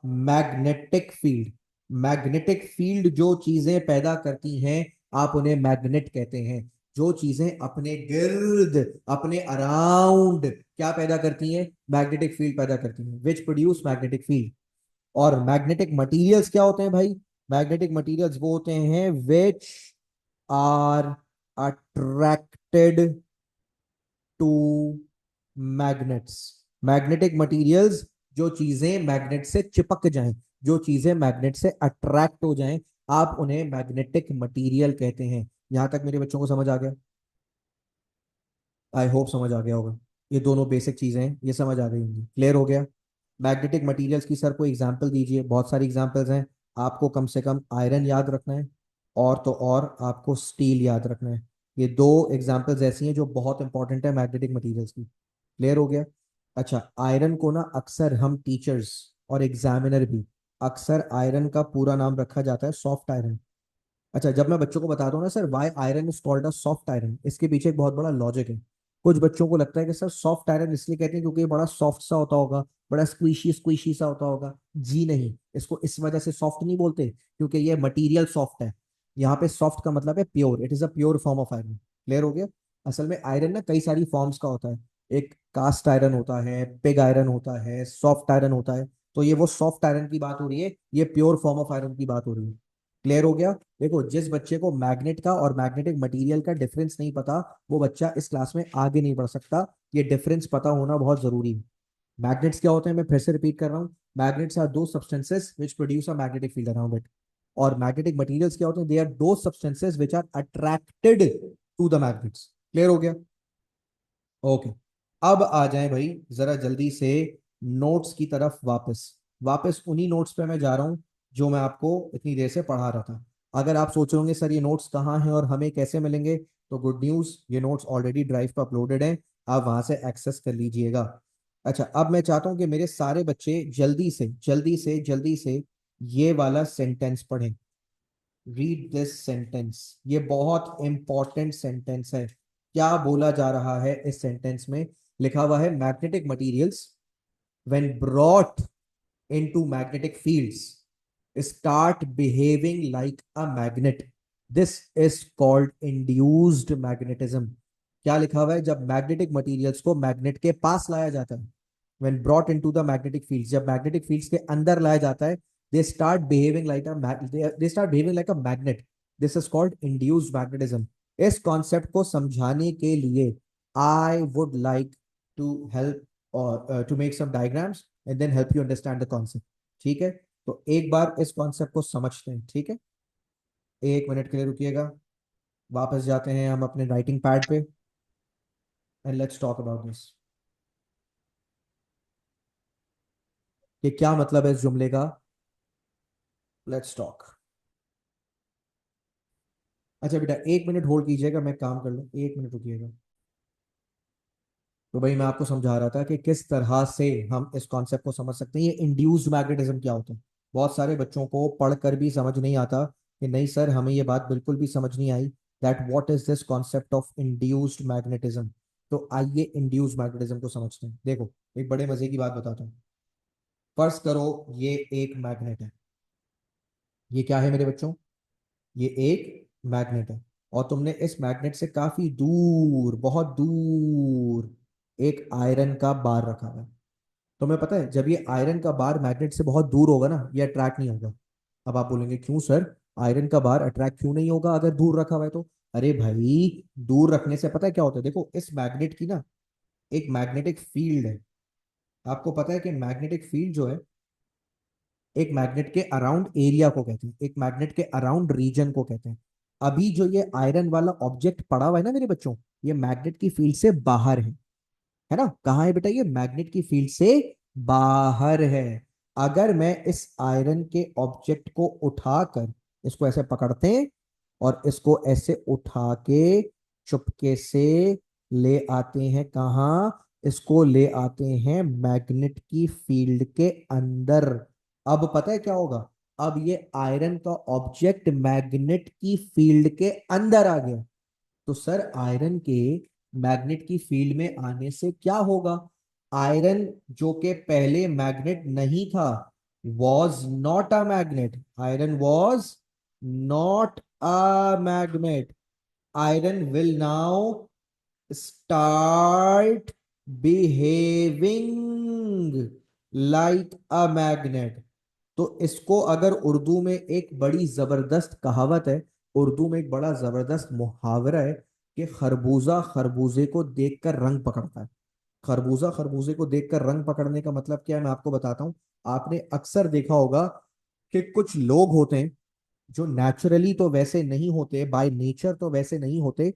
Speaker 1: magnetic field. Magnetic field जो चीजें पैदा करती हैं आप उन्हें मैग्नेट कहते हैं। जो चीजें अपने गिर्द, अपने अराउंड क्या पैदा करती हैं? मैग्नेटिक फील्ड पैदा करती हैं, विच प्रोड्यूस मैग्नेटिक फील्ड। और मैग्नेटिक मटेरियल्स क्या होते हैं भाई? मैग्नेटिक मटेरियल्स वो होते हैं which are attracted to magnets. Magnetic materials, जो चीजें मैग्नेट से चिपक जाएं, जो चीजें मैग्नेट से अट्रैक्ट हो जाएं, आप उन्हें मैग्नेटिक मटेरियल कहते हैं। यहां तक मेरे बच्चों को समझ आ गया? आई होप समझ आ गया होगा। ये दोनों बेसिक चीजें हैं, ये समझ आ गई होंगी। क्लियर हो गया? मैग्नेटिक मटेरियल्स की सर कोई एग्जांपल दीजिए। बहुत सारी एग्जांपल्स हैं। आपको कम से कम आयरन याद रखना है, और तो और आपको स्टील याद रखना है। ये दो एग्जांपल्स ऐसी हैं जो बहुत इंपॉर्टेंट है मैग्नेटिक मटेरियल्स की। क्लियर हो गया? अच्छा, आयरन को ना अक्सर हम टीचर्स और एग्जामिनर भी, अक्सर आयरन का पूरा नाम रखा जाता है सॉफ्ट आयरन। अच्छा, जब मैं बच्चों को बताता हूँ ना sir why iron is called a soft iron, इसके पीछे एक बहुत बड़ा लॉजिक है। कुछ बच्चों को लगता है कि सर सॉफ्ट आयरन इसलिए कहते हैं क्योंकि ये बड़ा सॉफ्ट सा होता होगा, बड़ा स्क्वीशी स्क्वीशी सा होता होगा। जी नहीं, इसको इस वजह से सॉफ्ट नहीं बोलते क्योंकि ये मटीरियल सॉफ्ट है। यहाँ पे सॉफ्ट का मतलब है pure, it is a pure form of iron. Clear हो गया? असल में आयरन ना कई सारी फॉर्म्स का होता है। एक कास्ट आयरन होता है, पिग आयरन होता है, सॉफ्ट आयरन होता है। तो ये वो सॉफ्ट आयरन की बात हो रही है, ये प्योर फॉर्म ऑफ आयरन की बात हो रही है। क्लियर हो गया? देखो, जिस बच्चे को मैग्नेट का और मैग्नेटिक मटेरियल का डिफरेंस नहीं पता, वो बच्चा इस क्लास में आगे नहीं बढ़ सकता। ये डिफरेंस पता होना बहुत जरूरी है। मैग्नेट्स क्या होते हैं, मैं फिर से रिपीट कर रहा हूँ। Magnets are the substances which produce a magnetic field around it. और मैग्नेटिक मटेरियल्स क्या होते हैं, they are the substances which are attracted to the magnets. Clear हो गया? ओके। अब आ जाए भाई जरा जल्दी से नोट्स की तरफ वापस। वापस उन्हीं नोट्स पे मैं जा रहा हूँ जो मैं आपको इतनी देर से पढ़ा रहा था। अगर आप सोच रहे होंगे सर ये नोट्स कहाँ हैं और हमें कैसे मिलेंगे, तो गुड न्यूज़, ये नोट्स ऑलरेडी ड्राइव पर अपलोडेड हैं। आप वहां से एक्सेस कर लीजिएगा। अच्छा, अब मैं चाहता हूँ कि मेरे सारे बच्चे जल्दी से जल्दी से जल्दी से ये वाला सेंटेंस पढ़ें। Read this sentence. ये बहुत इंपॉर्टेंट सेंटेंस है। क्या बोला जा रहा है इस सेंटेंस में? लिखा हुआ है magnetic materials when brought into magnetic fields start behaving like a magnet. This is called induced magnetism. क्या लिखा हुआ है? जब मैग्नेटिक मटेरियल्स को मैग्नेट के पास लाया जाता है, when brought into the magnetic fields, जब मैग्नेटिक फील्ड्स के अंदर लाया जाता है, they start behaving like a magnet. This is called induced magnetism. इस कॉन्सेप्ट को समझाने के लिए I would like to help or to make some diagrams and then help you understand the concept. ठीक है? तो एक बार इस कॉन्सेप्ट को समझते हैं, ठीक है? एक मिनट के लिए रुकिएगा। वापस जाते हैं हम अपने राइटिंग पैड पे and let's talk about this. कि क्या मतलब है इस जुमले का? Let's talk. अच्छा बेटा, एक मिनट होल्ड कीजिएगा, मैं काम कर लूँ, एक मिनट रुकिएगा। तो भाई मैं आपको समझा रहा था कि किस तरह से हम इस कॉन्सेप्ट को समझ सकते हैं। ये इंड्यूस्ड मैग्नेटिज्म क्या होता है? बहुत सारे बच्चों को पढ़कर भी समझ नहीं आता कि नहीं सर हमें ये बात बिल्कुल भी समझ नहीं आई, that what is this concept of induced magnetism. तो आइए इंड्यूस्ड मैग्नेटिज्म को समझते हैं। देखो, एक बड़े मजे की बात बताता हूँ। फर्ज करो ये एक मैग्नेट है। ये क्या है मेरे बच्चों? ये एक मैग्नेट है। और तुमने इस मैग्नेट से काफी दूर, बहुत दूर एक आयरन का बार रखा है। तुम्हें पता है जब ये आयरन का बार मैग्नेट से बहुत दूर होगा ना, ये अट्रैक्ट नहीं होगा। अब आप बोलेंगे क्यों सर, आयरन का बार अट्रैक्ट क्यों नहीं होगा अगर दूर रखा हुआ है तो? अरे भाई, दूर रखने से पता है क्या होता है? देखो, इस मैग्नेट की ना एक मैग्नेटिक फील्ड है। आपको पता है कि मैग्नेटिक फील्ड जो है, एक मैग्नेट के अराउंड एरिया को कहते हैं, एक मैग्नेट के अराउंड रीजन को कहते हैं। अभी जो ये आयरन वाला ऑब्जेक्ट पड़ा हुआ है ना मेरे बच्चों, ये मैग्नेट की फील्ड से बाहर है ना? कहाँ है बेटा? ये मैग्नेट की फील्ड से बाहर है। अगर मैं इस आयरन के ऑब्जेक्ट को उठाकर, इसको ऐसे पकड़ते हैं और इसको ऐसे उठा के चुपके से ले आते हैं, कहाँ? इसको ले आते हैं मैग्नेट की फील्ड के अंदर। अब पता है क्या होगा? अब ये आयरन का ऑब्जेक्ट मैग्नेट की फील्ड के अंदर आ गया। तो सर आयरन के मैग्नेट की फील्ड में आने से क्या होगा? आयरन जो कि पहले मैग्नेट नहीं था, was not a magnet, iron was not a magnet, iron will now start behaving like a magnet. तो इसको अगर उर्दू में एक बड़ी जबरदस्त कहावत है, उर्दू में एक बड़ा जबरदस्त मुहावरा है कि खरबूजा खरबूजे को देखकर रंग पकड़ता है। खरबूजा खरबूजे को देखकर रंग पकड़ने का मतलब क्या है, मैं आपको बताता हूँ। आपने अक्सर देखा होगा कि कुछ लोग होते हैं जो नेचुरली तो वैसे नहीं होते, बाय नेचर तो वैसे नहीं होते,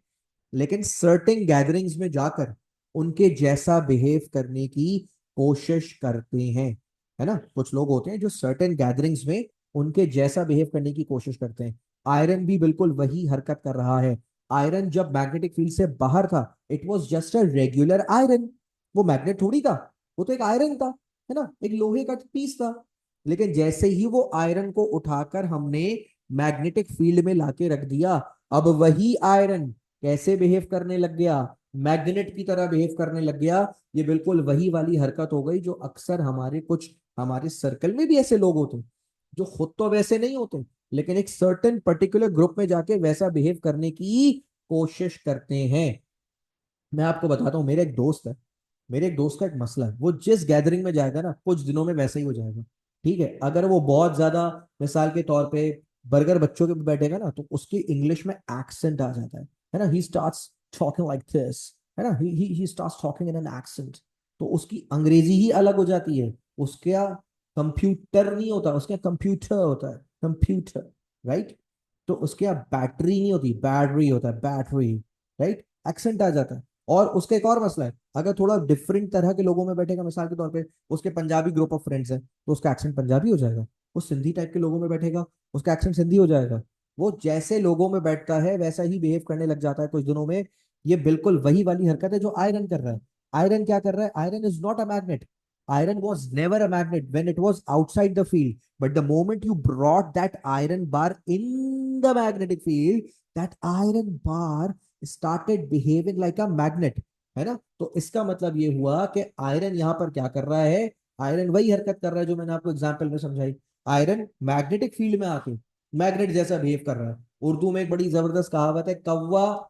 Speaker 1: लेकिन सर्टेन गैदरिंग्स में जाकर उनके जैसा बिहेव करने की कोशिश करते हैं। है ना, कुछ लोग होते हैं जो सर्टेन गैदरिंग्स में उनके जैसा बिहेव करने की कोशिश करते हैं। आयरन भी बिल्कुल वही हरकत कर रहा है। आयरन जब मैग्नेटिक फील्ड से बाहर था, it was just a regular iron. वो मैग्नेट थोड़ी था, वो तो एक आयरन था, है ना, एक लोहे का पीस था। लेकिन जैसे ही वो आयरन को उठाकर हमने मैग्नेटिक फील्ड में लाके रख दिया, अब वही आयरन कैसे बिहेव करने लग गया, मैग्नेट की तरह बिहेव करने लग गया। ये बिल्कुल वही वाली हरकत हो गई जो अक्सर हमारे सर्कल में भी ऐसे लोग होते हैं जो खुद तो वैसे नहीं होते, लेकिन एक सर्टेन पर्टिकुलर ग्रुप में जाके वैसा बिहेव करने की कोशिश करते हैं। मैं आपको बताता हूँ, मेरे एक दोस्त का एक मसला है। वो जिस गैदरिंग में जाएगा ना, कुछ दिनों में वैसा ही हो जाएगा। ठीक है, अगर वो बहुत ज्यादा, मिसाल के तौर पे बर्गर बच्चों के पे बैठेगा ना, तो उसकी इंग्लिश में एक्सेंट आ जाता है ना, he starts talking like this, है ना, he starts talking in an accent. तो उसकी अंग्रेजी ही अलग हो जाती है। उसके यहाँ कंप्यूटर नहीं होता, उसके यहाँ कंप्यूटर होता है, कंप्यूटर, राइट। तो उसके यहाँ बैटरी नहीं होती, बैटरी होता है, बैटरी, राइट। एक्सेंट आ जाता है। और उसका एक और मसला है, अगर थोड़ा डिफरेंट तरह के लोगों में बैठेगा, मिसाल के तौर पे उसके पंजाबी ग्रुप ऑफ फ्रेंड्स हैं, तो उसका एक्सेंट पंजाबी हो जाएगा। वो सिंधी टाइप के लोगों में बैठेगा, उसका एक्सेंट सिंधी हो जाएगा। वो जैसे लोगों में बैठता है वैसा ही बिहेव करने लग जाता है कुछ दिनों में। ये बिल्कुल वही वाली हरकत है जो आयरन कर रहा है। आयरन क्या कर रहा है? Iron is not a magnet. Iron was never a magnet when it was outside the field. But the moment you brought that iron bar in the magnetic field, that iron bar started behaving like a magnet. है ना, तो इसका मतलब ये हुआ कि iron यहाँ पर क्या कर रहा है? आयरन वही हरकत कर रहा है जो मैंने आपको एग्जांपल में समझाई। आयरन मैग्नेटिक फील्ड में आके मैग्नेट जैसा बिहेव कर रहा है। उर्दू में एक बड़ी जबरदस्त कहावत है, कौवा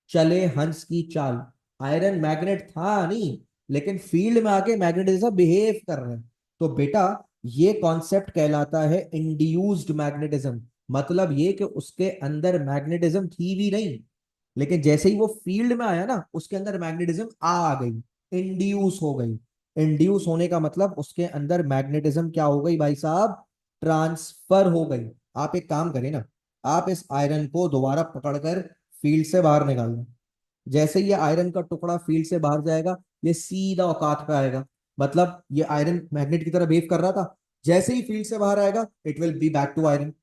Speaker 1: चले हंस की चाल। आयरन मैग्नेट था नहीं, लेकिन फील्ड में आके मैग्नेट जैसा बिहेव कर रहे हैं। तो बेटा, ये कॉन्सेप्ट कहलाता है इंड्यूस्ड मैग्नेटिज्म। मतलब ये कि उसके अंदर मैग्नेटिज्म थी भी नहीं, लेकिन जैसे ही वो फील्ड में आया ना, उसके अंदर मैग्नेटिज्म आ गई, इंड्यूस हो गई। इंड्यूस होने का मतलब उसके अंदर मैग्नेटिज्म क्या हो गई भाई साहब? ट्रांसफर हो गई। आप एक काम करें ना, आप इस आयरन को दोबारा पकड़कर फील्ड से बाहर निकाल दें। जैसे ये आयरन का टुकड़ा फील्ड से बाहर जाएगा, ये सीधा औकात पे आएगा। मतलब ये आयरन मैग्नेट की तरह बिहेव कर रहा था, जैसे ही फील्ड से बाहर आएगा it will be back to iron.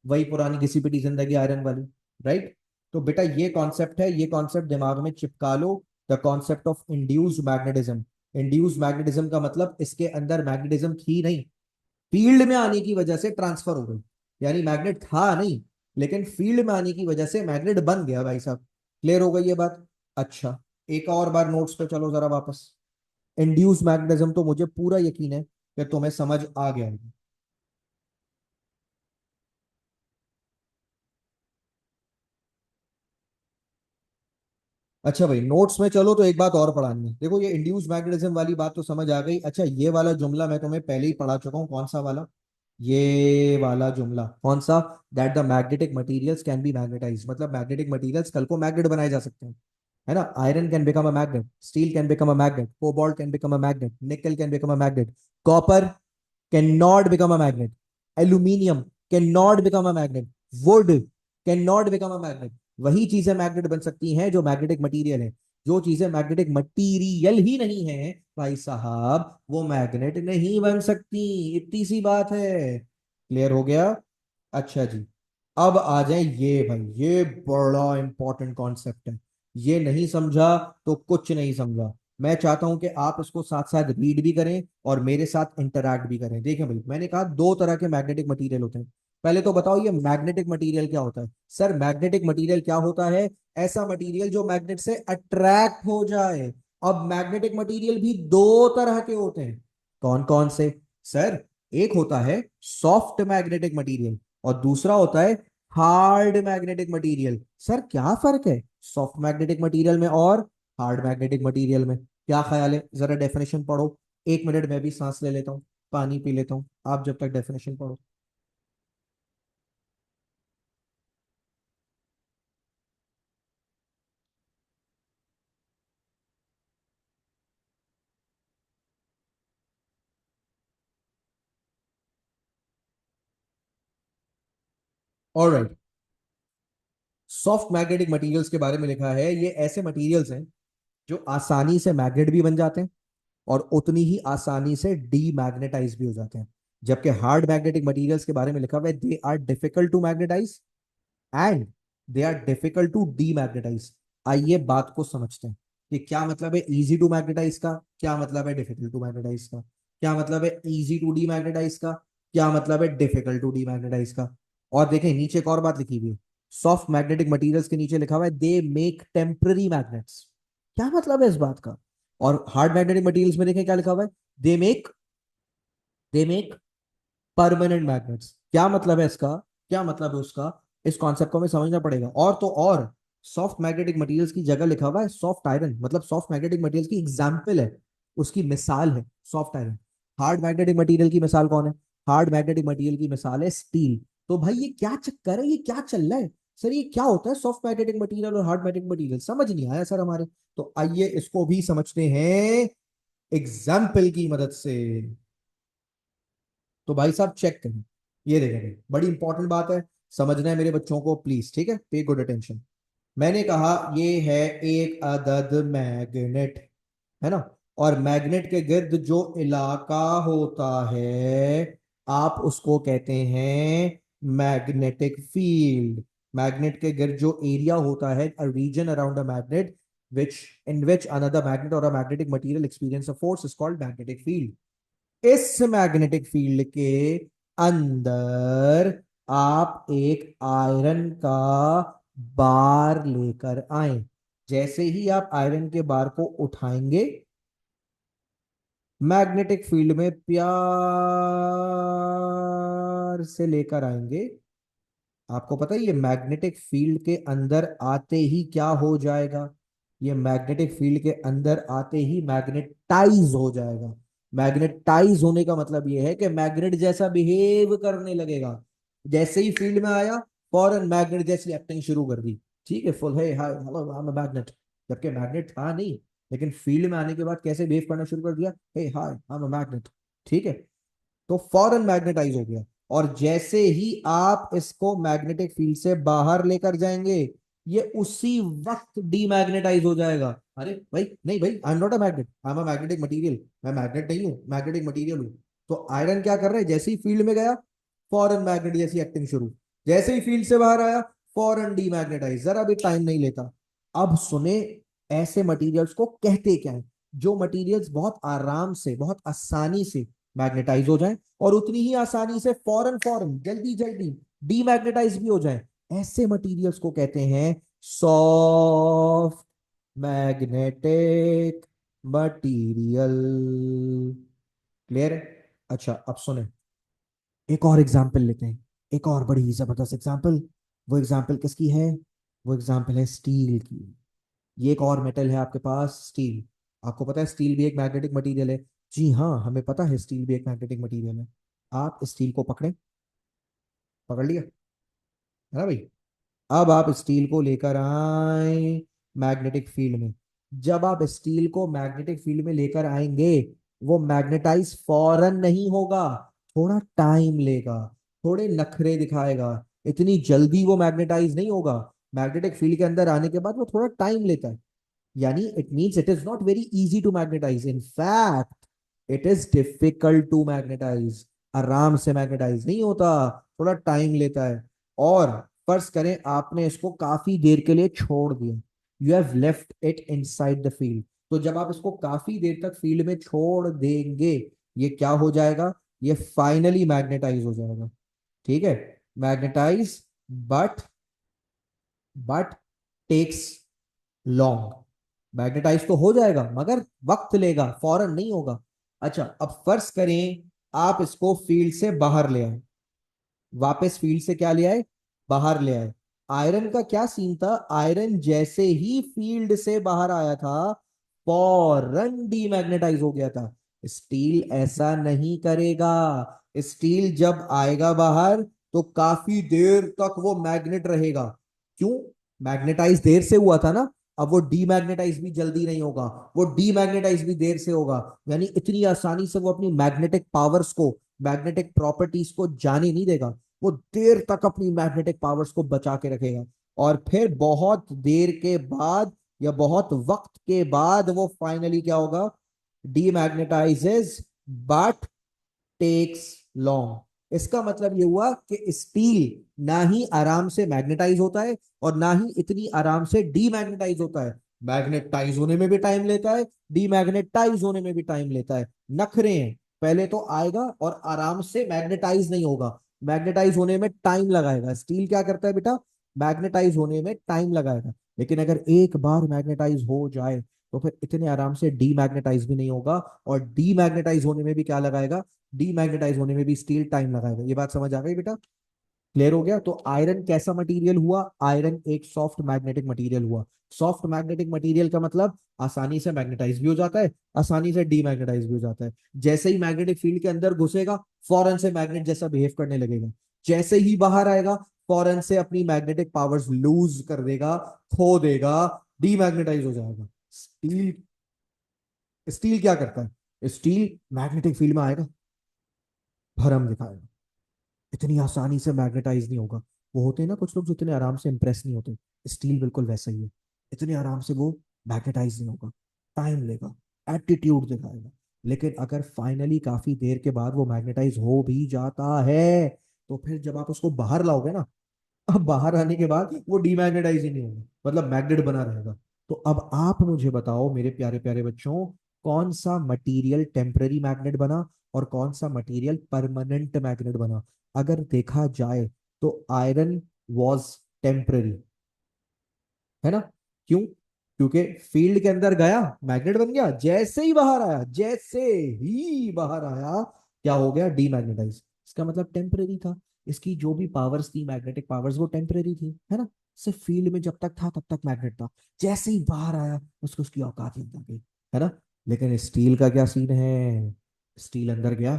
Speaker 1: वही पुरानी घिसी पिटी जिंदगी आयरन वाली, राइट। तो बेटा ये कॉन्सेप्ट है, ये कॉन्सेप्ट दिमाग में चिपका लो, the concept of induced magnetism. Induced magnetism का मतलब इसके अंदर मैग्नेटिज्म थी नहीं, फील्ड में आने की वजह से ट्रांसफर हो गई। यानी मैग्नेट था नहीं, लेकिन फील्ड में आने की वजह से मैग्नेट बन गया भाई साहब। क्लियर हो गई ये बात? अच्छा, एक और बार नोट्स पे चलो जरा वापस। इंड्यूस मैग्नेटिज्म तो मुझे पूरा यकीन है कि तुम्हें समझ आ गया होगा। अच्छा भाई, नोट्स में चलो तो एक बात और पढ़ानी है। देखो, ये इंड्यूस मैग्नेटिज्म वाली बात तो समझ आ गई। अच्छा, ये वाला जुमला मैं तुम्हें पहले ही पढ़ा चुका हूँ। कौन सा वाला? ये वाला जुमला कौन सा? That the magnetic materials can be magnetize. मतलब मैग्नेटिक मटेरियल्स कल को मैग्नेट बनाए जा सकते हैं। है ना, iron can become a magnet, steel can become a magnet, cobalt can become a magnet, nickel can become a magnet, copper can not become a magnet, aluminium can not become a magnet, wood can not become a magnet. वही चीजें magnet बन सकती हैं जो magnetic material है। जो चीजें magnetic material ही नहीं है भाई साहब, वो मैग्नेट नहीं बन सकती। इतनी सी बात है। क्लियर हो गया? अच्छा जी, अब आ जाए ये भाई, ये बड़ा इंपॉर्टेंट कॉन्सेप्ट है। ये नहीं समझा तो कुछ नहीं समझा। मैं चाहता हूं कि आप इसको साथ साथ रीड भी करें और मेरे साथ इंटरैक्ट भी करें। देखें भाई, मैंने कहा दो तरह के मैग्नेटिक मटेरियल होते हैं। पहले तो बताओ, ये मैग्नेटिक मटेरियल क्या होता है? सर, मैग्नेटिक मटेरियल क्या होता है? ऐसा मटेरियल जो मैग्नेट से अट्रैक्ट हो जाए। अब मैग्नेटिक मटेरियल भी दो तरह के होते हैं। कौन कौन से? सर, एक होता है सॉफ्ट मैग्नेटिक मटेरियल और दूसरा होता है हार्ड मैग्नेटिक मटेरियल। सर, क्या फर्क है सॉफ्ट मैग्नेटिक मटेरियल में और हार्ड मैग्नेटिक मटेरियल में? क्या ख्याल है? जरा डेफिनेशन पढ़ो। 1 मिनट में भी सांस ले लेता हूँ। पानी पी लेता हूँ, आप जब तक डेफिनेशन पढ़ो। ऑलराइट, सॉफ्ट मैग्नेटिक मटेरियल्स के बारे में लिखा है, ये ऐसे मटेरियल्स हैं जो आसानी से मैग्नेट भी बन जाते हैं और उतनी ही आसानी से डीमैग्नेटाइज भी हो जाते हैं। जबकि हार्ड मैग्नेटिक मटेरियल्स के बारे में लिखा हुआ है, they are difficult to magnetize and they are difficult to demagnetize. आइए बात को समझते हैं कि क्या मतलब है इजी टू मैग्नेटाइज का, क्या मतलब है डिफिकल्ट टू मैग्नेटाइज का, क्या मतलब है इजी टू डीमैग्नेटाइज का, क्या मतलब है डिफिकल्ट टू डीमैग्नेटाइज का। और देखें नीचे एक और बात लिखी हुई है, सॉफ्ट मैग्नेटिक मटेरियल्स के नीचे लिखा हुआ है दे मेक टेम्पररी मैग्नेट्स। क्या मतलब है इस बात का? और हार्ड मैग्नेटिक मटेरियल्स में देखें क्या लिखा हुआ है, they make they make permanent magnets. क्या मतलब है इसका, क्या मतलब है उसका? इस कॉन्सेप्ट को हमें समझना पड़ेगा। और तो और सॉफ्ट मैग्नेटिक मटेरियल्स की जगह लिखा हुआ है सॉफ्ट आयरन, मतलब सॉफ्ट मैग्नेटिक मटेरियल्स की एग्जाम्पल है, उसकी मिसाल है soft iron. Hard magnetic material की मिसाल कौन है? हार्ड मैग्नेटिक मटेरियल की मिसाल है स्टील। तो भाई ये क्या चक्कर है, ये क्या चल रहा है सर, ये क्या होता है सॉफ्ट मैग्नेटिक मटेरियल और हार्ड मैग्नेटिक मटेरियल, समझ नहीं आया सर हमारे। तो आइए इसको भी समझते हैं एग्जाम्पल की मदद से। तो भाई साहब चेक करें, ये देखेंगे, बड़ी इंपॉर्टेंट बात है, समझना है मेरे बच्चों को प्लीज, ठीक है, पे गुड अटेंशन। मैंने कहा ये है एक अदद मैग्नेट, है ना, और मैग्नेट के गिर्द जो इलाका होता है आप उसको कहते हैं मैग्नेटिक फील्ड। मैग्नेट के गिर्द जो एरिया होता है, a region around a magnet which in which another magnet or a magnetic material experience a force is called magnetic field। इस मैग्नेटिक फील्ड के अंदर आप एक आयरन का बार लेकर आए। जैसे ही आप आयरन के बार को उठाएंगे, मैग्नेटिक फील्ड में प्यार से लेकर आएंगे, आपको पता है ये मैग्नेटिक फील्ड के अंदर आते ही क्या हो जाएगा? ये मैग्नेटिक फील्ड के अंदर आते ही मैग्नेटाइज हो जाएगा। मैग्नेटाइज होने का मतलब ये है कि मैग्नेट जैसा बिहेव करने लगेगा। जैसे ही फील्ड में आया, फौरन मैग्नेट जैसी एक्टिंग शुरू कर दी। ठीक है, फुल है hi hello I am a magnet, जबकि मैग्नेट था नहीं, लेकिन फील्ड में आने के बाद कैसे बिहेव करना शुरू कर दिया, हे हाय आई एम अ मैग्नेट। ठीक है, तो फॉरेन मैग्नेटाइज हो गया। और जैसे ही आप इसको मैग्नेटिक फील्ड से बाहर लेकर जाएंगे, ये उसी वक्त डीमैग्नेटाइज हो जाएगा। अरे भाई नहीं भाई, आई am not a magnet, I am a magnetic material, मैं मैग्नेट नहीं हूं, मैग्नेटिक मटीरियल हूं। तो आयरन क्या कर रहा है, जैसे ही फील्ड में गया फॉरेन मैग्नेट जैसी एक्टिंग शुरू, जैसे ही फील्ड से बाहर आया फॉरेन डीमैग्नेटाइज, जरा भी टाइम नहीं लेता। अब सुने, ऐसे मटेरियल्स को कहते क्या है? जो मटेरियल्स बहुत आराम से, बहुत आसानी से मैग्नेटाइज हो जाएं और उतनी ही आसानी से फौरन फौरन जल्दी जल्दी डीमैग्नेटाइज भी हो जाएं, ऐसे मटेरियल्स को कहते हैं सॉफ्ट मैग्नेटिक मटेरियल। क्लियर है? अच्छा अब सुने, एक और एग्जांपल लेते हैं, एक और बड़ी जबरदस्त एग्जांपल। वो एग्जांपल किसकी है? वो एग्जांपल है स्टील की। ये एक और मेटल है आपके पास, स्टील। आपको पता है स्टील भी एक मैग्नेटिक मटेरियल है। जी हाँ, हमें पता है स्टील भी एक मैग्नेटिक मटेरियल है। आप स्टील को पकड़ें, पकड़ लिया, है ना भाई? अब आप स्टील को लेकर आए मैग्नेटिक फील्ड में। जब आप स्टील को मैग्नेटिक फील्ड में लेकर आएंगे, वो मैग्नेटाइज फौरन नहीं होगा, थोड़ा टाइम लेगा, थोड़े नखरे दिखाएगा, इतनी जल्दी वो मैग्नेटाइज नहीं होगा। मैग्नेटिक फील्ड के अंदर आने के बाद वो थोड़ा टाइम लेता है। यानी it means it is not very easy to magnetize, in fact it is difficult to magnetize. आराम से मैग्नेटाइज नहीं होता, थोड़ा टाइम लेता है। और फर्ज करें आपने इसको काफी देर के लिए छोड़ दिया, you have left it inside the field. तो जब आप इसको काफी देर तक फील्ड में छोड़ देंगे, ये क्या हो जाएगा, ये फाइनली मैग्नेटाइज हो जाएगा। ठीक है, magnetize, but but takes long. Magnetize तो हो जाएगा मगर वक्त लेगा, फौरन नहीं होगा। अच्छा अब फर्ज करें आप इसको फील्ड से बाहर ले आए, वापस फील्ड से क्या ले आए, बाहर ले आए। आयरन का क्या सीन था, आयरन जैसे ही फील्ड से बाहर आया था फौरन डीमैग्नेटाइज हो गया था। स्टील ऐसा नहीं करेगा। स्टील जब आएगा बाहर तो काफी देर तक वो मैग्नेट रहेगा। क्यों? मैग्नेटाइज देर से हुआ था ना। अब वो डीमैग्नेटाइज भी जल्दी नहीं होगा, वो डीमैग्नेटाइज भी देर से होगा। यानी इतनी आसानी से वो अपनी मैग्नेटिक पावर्स को, मैग्नेटिक प्रॉपर्टीज को जाने नहीं देगा। वो देर तक अपनी मैग्नेटिक पावर्स को बचा के रखेगा, और फिर बहुत देर के बाद या बहुत वक्त के बाद वो फाइनली क्या होगा? डीमैग्नेटाइजेस, बट टेक्स लॉन्ग। इसका मतलब ये हुआ कि स्टील ना ही आराम से मैग्नेटाइज होता है और ना ही इतनी आराम से डीमैग्नेटाइज होता है। मैग्नेटाइज होने में भी टाइम लेता है, डीमैग्नेटाइज होने में भी टाइम लेता है। नखरे हैं, पहले तो आएगा और आराम से मैग्नेटाइज नहीं होगा। मैग्नेटाइज होने में टाइम लगाएगा। स्टील क्या करता है बेटा? मैग्नेटाइज होने में टाइम लगाएगा। लेकिन अगर एक बार मैग्नेटाइज हो जाए तो फिर इतने आराम से डीमैग्नेटाइज भी नहीं होगा। और डीमैग्नेटाइज होने में भी क्या लगाएगा? डीमैग्नेटाइज होने में भी स्टील टाइम लगाएगा। ये बात समझ आ गई बेटा? क्लियर हो गया? तो आयरन कैसा मटेरियल हुआ? आयरन एक सॉफ्ट मैग्नेटिक मटेरियल हुआ। सॉफ्ट मैग्नेटिक मटेरियल का मतलब आसानी से मैग्नेटाइज भी हो जाता है, आसानी से डीमैग्नेटाइज भी हो जाता है। जैसे ही मैग्नेटिक फील्ड के अंदर घुसेगा फौरन से मैग्नेट जैसा बिहेव करने लगेगा। जैसे ही बाहर आएगा फौरन से अपनी मैग्नेटिक पावर्स लूज कर देगा, खो देगा, डीमैग्नेटाइज हो जाएगा। स्टील, स्टील क्या करता है? स्टील मैग्नेटिक फील्ड में आएगा, भरम दिखाएगा, इतनी आसानी से मैग्नेटाइज नहीं होगा। वो होते हैं ना कुछ लोग जो इतने आराम से इंप्रेस नहीं होते, स्टील बिल्कुल वैसा ही है। इतने आराम से वो मैग्नेटाइज नहीं होगा, टाइम लेगा, एटीट्यूड दिखाएगा। लेकिन अगर फाइनली काफी देर के बाद वो मैग्नेटाइज हो भी जाता है तो फिर जब आप उसको बाहर लाओगे ना, अब बाहर आने के बाद वो डीमैग्नेटाइज ही नहीं होगा, मतलब मैग्नेट बना रहेगा। तो अब आप मुझे बताओ मेरे प्यारे प्यारे बच्चों, कौन सा मटेरियल टेम्पररी मैग्नेट बना और कौन सा मटेरियल परमानेंट मैग्नेट बना? अगर देखा जाए तो आयरन वॉज टेम्पररी, है ना? क्यों? क्योंकि फील्ड के अंदर गया, मैग्नेट बन गया, जैसे ही बाहर आया, जैसे ही बाहर आया क्या हो गया? डीमैग्नेटाइज। इसका मतलब टेम्परेरी था। इसकी जो भी पावर्स थी, मैग्नेटिक पावर्स, वो टेम्परेरी थी, है ना? सिर्फ फील्ड में जब तक था तब तक मैग्नेट था, जैसे ही बाहर आया उसको उसकी औकात ही निकल गई, है ना? लेकिन स्टील का क्या सीन है? स्टील अंदर गया,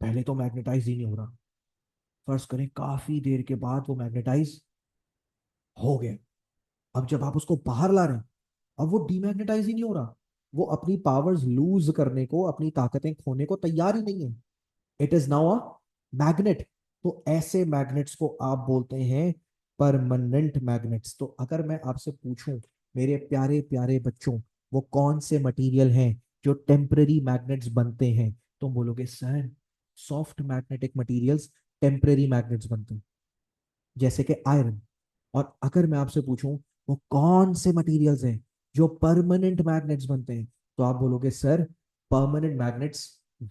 Speaker 1: पहले तो मैग्नेटाइज ही नहीं हो रहा। फर्ज करें काफी देर के बाद वो मैग्नेटाइज हो गया। अब जब आप उसको बाहर ला रहे हैं, अब वो डीमैग्नेटाइज ही नहीं हो रहा। वो अपनी पावर्स लूज करने को, अपनी ताकतें खोने को तैयार ही नहीं है। It is now a magnet. तो ऐसे मैग्नेट्स को आप बोलते हैं परमानेंट मैग्नेट्स। तो अगर मैं आपसे पूछूं मेरे प्यारे प्यारे बच्चों, वो कौन से मटेरियल हैं जो टेम्पररी मैग्नेट्स बनते हैं? तुम बोलोगे sir soft magnetic materials temporary magnets बनते हैं, जैसे कि आयरन। और अगर मैं आपसे पूछूं वो कौन से मटेरियल्स हैं जो परमानेंट मैग्नेट्स बनते हैं, तो आप बोलोगे सर परमानेंट मैग्नेट्स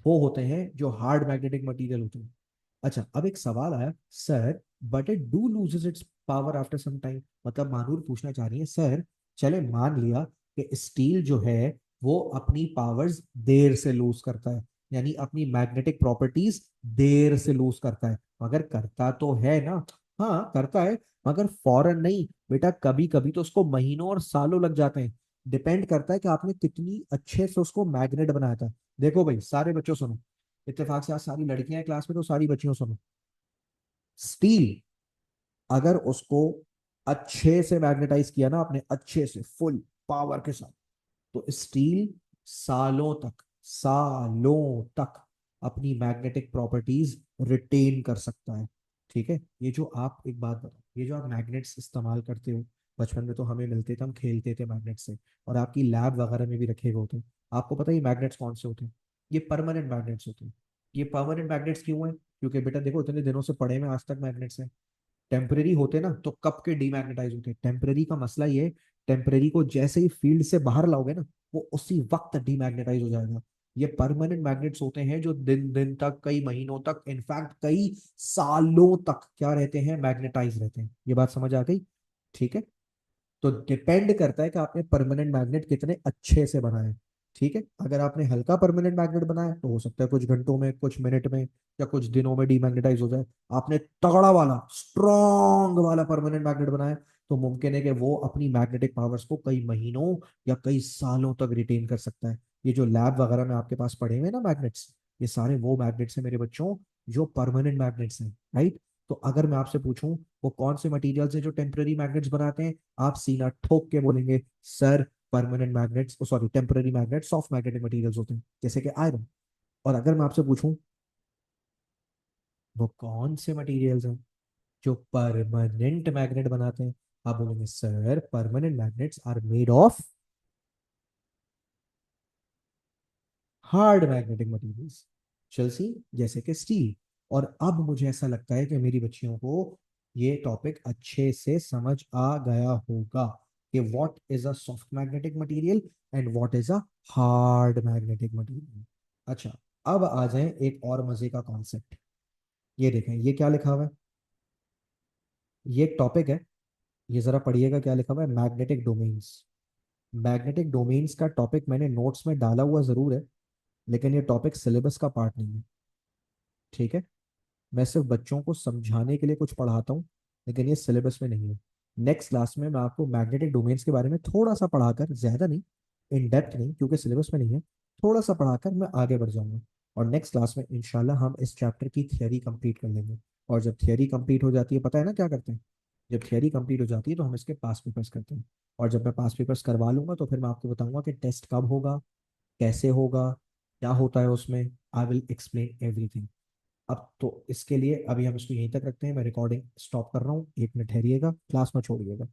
Speaker 1: वो होते हैं जो हार्ड मैग्नेटिक मटेरियल होते हैं। अच्छा, अब एक सवाल आया, sir but it do loses its power after some time. मतलब मानूर पूछना चाह रही है सर, चले मान लिया कि स्टील जो है वो अपनी पावर्स देर से लूज करता है, यानी अपनी मैग्नेटिक प्रॉपर्टीज देर से लूज करता है, मगर करता तो है ना? हाँ करता है, मगर फौरन नहीं बेटा, कभी कभी तो उसको महीनों और सालों लग जाते हैं। डिपेंड करता है कि आपने कितनी अच्छे से उसको मैग्नेट बनाया था। देखो भाई सारे बच्चों सुनो, इत्तेफाक से आज सारी लड़कियां हैं क्लास में तो सारी बच्चियों सुनो। स्टील अगर उसको अच्छे से मैग्नेटाइज किया ना आपने, अच्छे से फुल पावर के साथ, तो स्टील सालों तक, सालों तक अपनी मैग्नेटिक प्रॉपर्टीज रिटेन कर सकता है। ठीक है? ये जो आप एक बात बताओ, ये जो आप मैग्नेट्स इस्तेमाल करते हो, बचपन में तो हमें मिलते थे, हम खेलते थे मैग्नेट से, और आपकी लैब वगैरह में भी रखे हुए होते हैं। आपको पता है ये मैग्नेट्स कौन से होते हैं? ये परमानेंट मैग्नेट्स होते हैं। ये परमानेंट मैग्नेट्स क्यों है? क्योंकि बेटा देखो इतने दिनों से पढ़े में आज तक मैग्नेट्स हैं। टेम्परेरी होते ना तो कब के डीमैग्नेटाइज होते? टेम्परेरी का मसला ये है, टेम्परेरी को जैसे ही फील्ड से बाहर लाओगे ना वो उसी वक्त डीमैग्नेटाइज हो जाएगा। ये परमानेंट मैग्नेट्स होते हैं जो दिन दिन तक, कई महीनों तक, इनफैक्ट कई सालों तक क्या रहते हैं? मैग्नेटाइज रहते हैं। ये बात समझ आ गई? ठीक है? तो डिपेंड करता है कि आपने परमानेंट मैग्नेट कितने अच्छे से बनाए। ठीक है? अगर आपने हल्का परमानेंट मैग्नेट बनाया तो हो सकता है कुछ घंटों में, कुछ मिनट में या कुछ दिनों में डीमैग्नेटाइज हो जाए। आपने तगड़ा वाला, स्ट्रॉन्ग वाला परमानेंट मैग्नेट बनाया तो मुमकिन है कि वो अपनी मैग्नेटिक पावर्स को कई महीनों या कई सालों तक रिटेन कर सकता है। ये जो लैब वगैरह में आपके पास पड़े हुए हैं ना मैग्नेट्स, ये सारे वो मैग्नेट्स हैं मेरे बच्चों जो परमानेंट मैग्नेट्स हैं, राइट। तो अगर मैं आपसे पूछूं वो कौन से मटेरियल्स हैं जो टेम्पररी मैग्नेट्स बनाते हैं, आप सीना ठोक के बोलेंगे sir permanent magnets, sorry temporary magnets soft magnetic materials होते हैं जैसे कि आयरन। और अगर मैं आपसे पूछूं वो कौन से मटेरियल्स हैं जो परमानेंट मैग्नेट बनाते हैं, आप बोलेंगे sir permanent magnets are made of hard magnetic materials, चलसी जैसे कि स्टील। और अब मुझे ऐसा लगता है कि मेरी बच्चियों को ये टॉपिक अच्छे से समझ आ गया होगा कि what is a soft magnetic material and what is a hard magnetic material. अच्छा, अब आ जाए एक और मजे का कॉन्सेप्ट। ये देखें ये क्या लिखा हुआ है, ये एक टॉपिक है, ये जरा पढ़िएगा क्या लिखा हुआ है, मैग्नेटिक डोमेन्स। मैग्नेटिक डोमेन्स का टॉपिक मैंने नोट्स में डाला हुआ जरूर है, लेकिन ये टॉपिक सिलेबस का पार्ट नहीं है, ठीक है। मैं सिर्फ बच्चों को समझाने के लिए कुछ पढ़ाता हूँ, लेकिन ये सिलेबस में नहीं है। नेक्स्ट क्लास में मैं आपको मैग्नेटिक डोमेन्स के बारे में थोड़ा सा पढ़ाकर, ज्यादा नहीं, इन डेप्थ नहीं क्योंकि सिलेबस में नहीं है, थोड़ा सा पढ़ाकर मैं आगे बढ़ जाऊंगा। और नेक्स्ट क्लास में इंशाल्लाह हम इस चैप्टर की थियोरी कंप्लीट कर लेंगे। और जब थियोरी कंप्लीट हो जाती है, पता है ना क्या करते हैं, जब थियोरी कंप्लीट हो जाती है तो हम इसके पास पेपर्स करते हैं। और जब मैं पास पेपर्स करवा लूंगा तो फिर मैं आपको बताऊंगा कि टेस्ट कब होगा, कैसे होगा, क्या होता है उसमें। I will explain everything. अब तो इसके लिए अभी हम इसको यहीं तक रखते हैं, मैं रिकॉर्डिंग स्टॉप कर रहा हूँ, 1 मिनट ठहरिएगा, क्लास में छोड़िएगा।